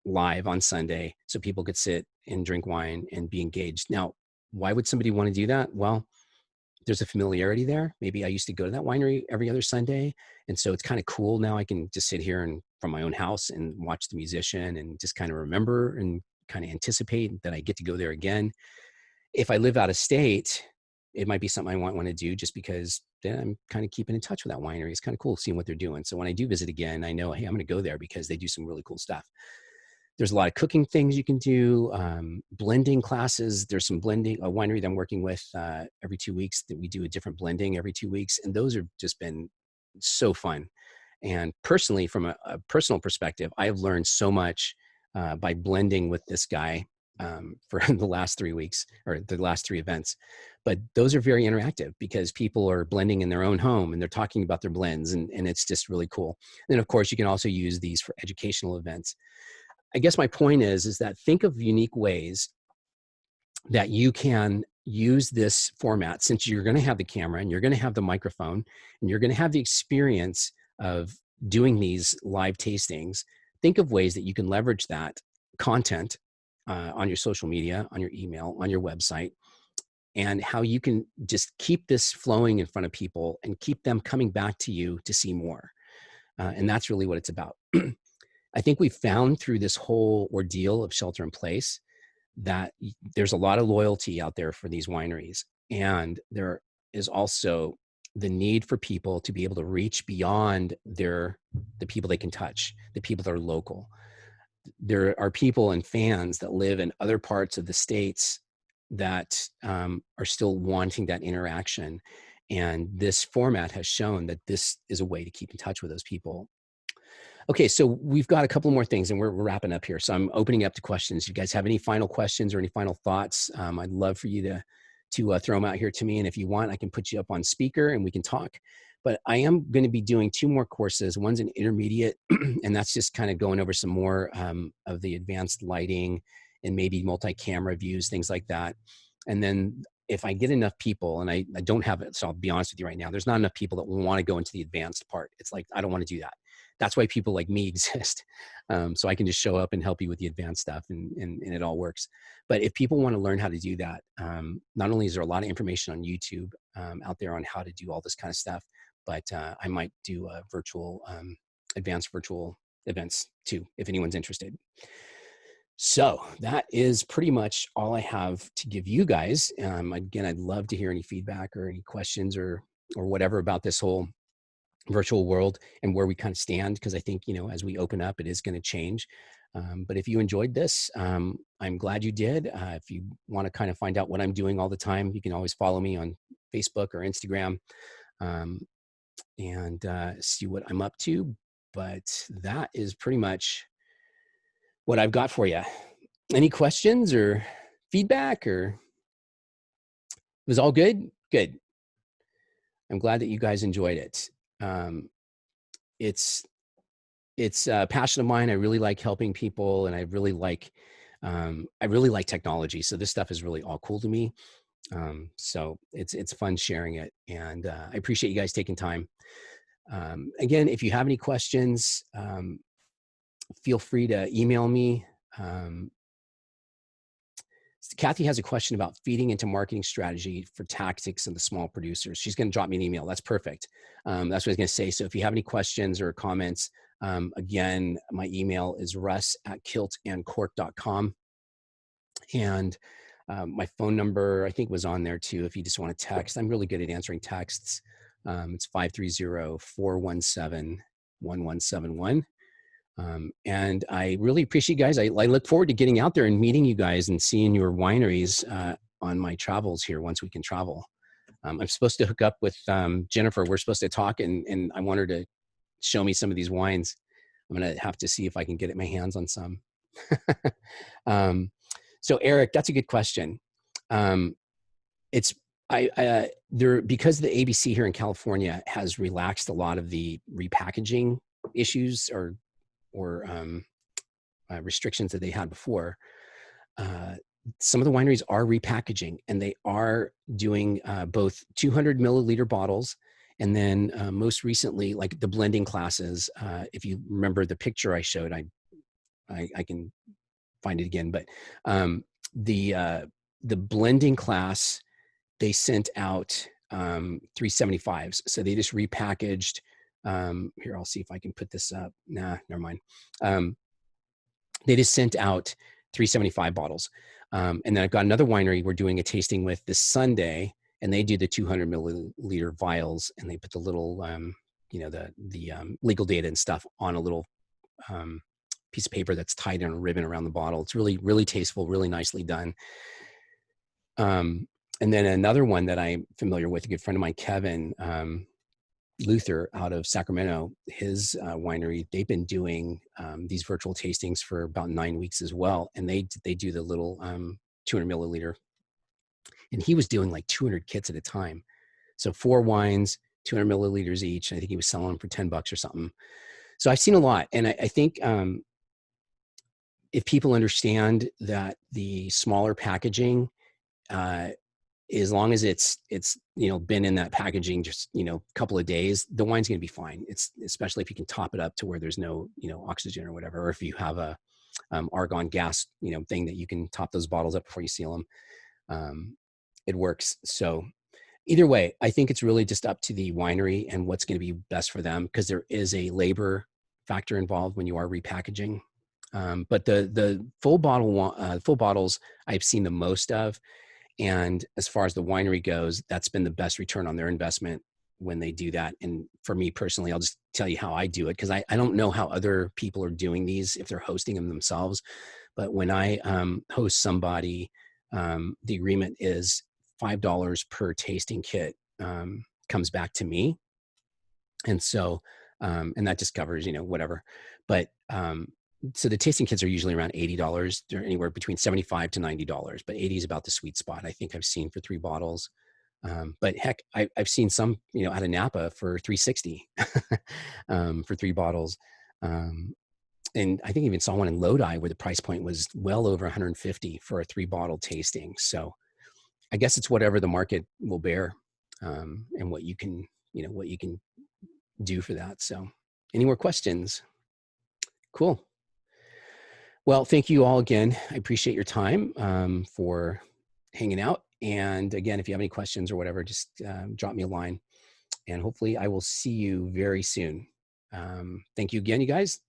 A: live on Sunday so people could sit and drink wine and be engaged. Now, why would somebody want to do that? Well, there's a familiarity there. Maybe I used to go to that winery every other Sunday. And so it's kind of cool. Now I can just sit here and from my own house and watch the musician and just kind of remember and kind of anticipate that I get to go there again. If I live out of state, it might be something I want to do just because then I'm kind of keeping in touch with that winery. It's kind of cool seeing what they're doing. So when I do visit again, I know, hey, I'm going to go there because they do some really cool stuff. There's a lot of cooking things you can do, blending classes. There's some blending, a winery that I'm working with every 2 weeks that we do a different blending every 2 weeks. And those have just been so fun. And personally, from a personal perspective, I have learned so much by blending with this guy for the last 3 weeks or the last 3 events. But those are very interactive because people are blending in their own home and they're talking about their blends and it's just really cool. And then of course, you can also use these for educational events. I guess my point is that think of unique ways that you can use this format, since you're going to have the camera and you're going to have the microphone and you're going to have the experience of doing these live tastings. Think of ways that you can leverage that content on your social media, on your email, on your website, and how you can just keep this flowing in front of people and keep them coming back to you to see more. And that's really what it's about. I think we found through this whole ordeal of shelter in place that there's a lot of loyalty out there for these wineries. And there is also the need for people to be able to reach beyond the people they can touch, the people that are local. There are people and fans that live in other parts of the states that are still wanting that interaction. And this format has shown that this is a way to keep in touch with those people. Okay, so we've got a couple more things and we're wrapping up here. So I'm opening up to questions. You guys have any final questions or any final thoughts? I'd love for you to throw them out here to me. And if you want, I can put you up on speaker and we can talk. But I am going to be doing 2 more courses. One's an intermediate, and that's just kind of going over some more of the advanced lighting and maybe multi-camera views, things like that. And then if I get enough people, and I don't have it, so I'll be honest with you right now, there's not enough people that want to go into the advanced part. It's like, I don't want to do that. That's why people like me exist. So I can just show up and help you with the advanced stuff and it all works. But if people want to learn how to do that, not only is there a lot of information on YouTube out there on how to do all this kind of stuff, but I might do a advanced virtual events too, if anyone's interested. So that is pretty much all I have to give you guys. Again, I'd love to hear any feedback or any questions or whatever about this whole virtual world and where we kind of stand, because I think, as we open up, it is going to change. But if you enjoyed this, I'm glad you did. If you want to kind of find out what I'm doing all the time, you can always follow me on Facebook or Instagram and see what I'm up to. But that is pretty much what I've got for you. Any questions or feedback, or it was all good? Good. I'm glad that you guys enjoyed it. It's a passion of mine. I really like helping people, and I really like technology. So this stuff is really all cool to me. So it's fun sharing it, and I appreciate you guys taking time. Again, if you have any questions, feel free to email me. Kathy has a question about feeding into marketing strategy for tactics and the small producers. She's going to drop me an email. That's perfect. That's what I was going to say. So if you have any questions or comments, again, my email is russ@kiltandcork.com. And my phone number, I think, was on there too, if you just want to text. I'm really good at answering texts. It's 530-417-1171. And I really appreciate you guys. I look forward to getting out there and meeting you guys and seeing your wineries on my travels here once we can travel. I'm supposed to hook up with Jennifer. We're supposed to talk, and I want her to show me some of these wines. I'm going to have to see if I can get my hands on some. So Eric, that's a good question. Because the ABC here in California has relaxed a lot of the repackaging issues or restrictions that they had before. Some of the wineries are repackaging, and they are doing both 200 milliliter bottles, and then most recently, like the blending classes. If you remember the picture I showed, I can find it again, but the blending class, they sent out 375s. So they just repackaged. Here, I'll see if I can put this up. Nah, never mind. They just sent out 375 bottles. And then I've got another winery we're doing a tasting with this Sunday, and they do the 200 milliliter vials, and they put the little, the legal data and stuff on a little piece of paper that's tied in a ribbon around the bottle. It's really, really tasteful, really nicely done. And then another one that I'm familiar with, a good friend of mine, Kevin Luther out of Sacramento, his winery, they've been doing these virtual tastings for about 9 weeks as well. And they do the little 200 milliliter, and he was doing like 200 kits at a time. So 4 wines, 200 milliliters each. I think he was selling them for $10 or something. So I've seen a lot. And I think if people understand that the smaller packaging, as long as it's been in that packaging just a couple of days, the wine's going to be fine. It's especially if you can top it up to where there's no oxygen or whatever, or if you have a argon gas thing that you can top those bottles up before you seal them. It works. So either way, I think it's really just up to the winery and what's going to be best for them, because there is a labor factor involved when you are repackaging. But the full bottles I've seen the most of. And as far as the winery goes, that's been the best return on their investment when they do that. And for me personally, I'll just tell you how I do it, because I don't know how other people are doing these, if they're hosting them themselves. But when I host somebody, the agreement is $5 per tasting kit comes back to me. And so, and that just covers, whatever. But so the tasting kits are usually around $80. They're anywhere between $75 to $90, but 80 is about the sweet spot I think I've seen for 3 bottles. But heck, I've seen some, out of Napa for $360 for 3 bottles. And I think even saw one in Lodi where the price point was well over $150 for a 3-bottle tasting. So I guess it's whatever the market will bear, and what you can do for that. So any more questions? Cool. Well, thank you all again. I appreciate your time for hanging out. And again, if you have any questions or whatever, just drop me a line, and hopefully I will see you very soon. Thank you again, you guys.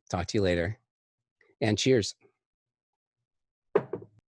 A: Talk to you later, and cheers.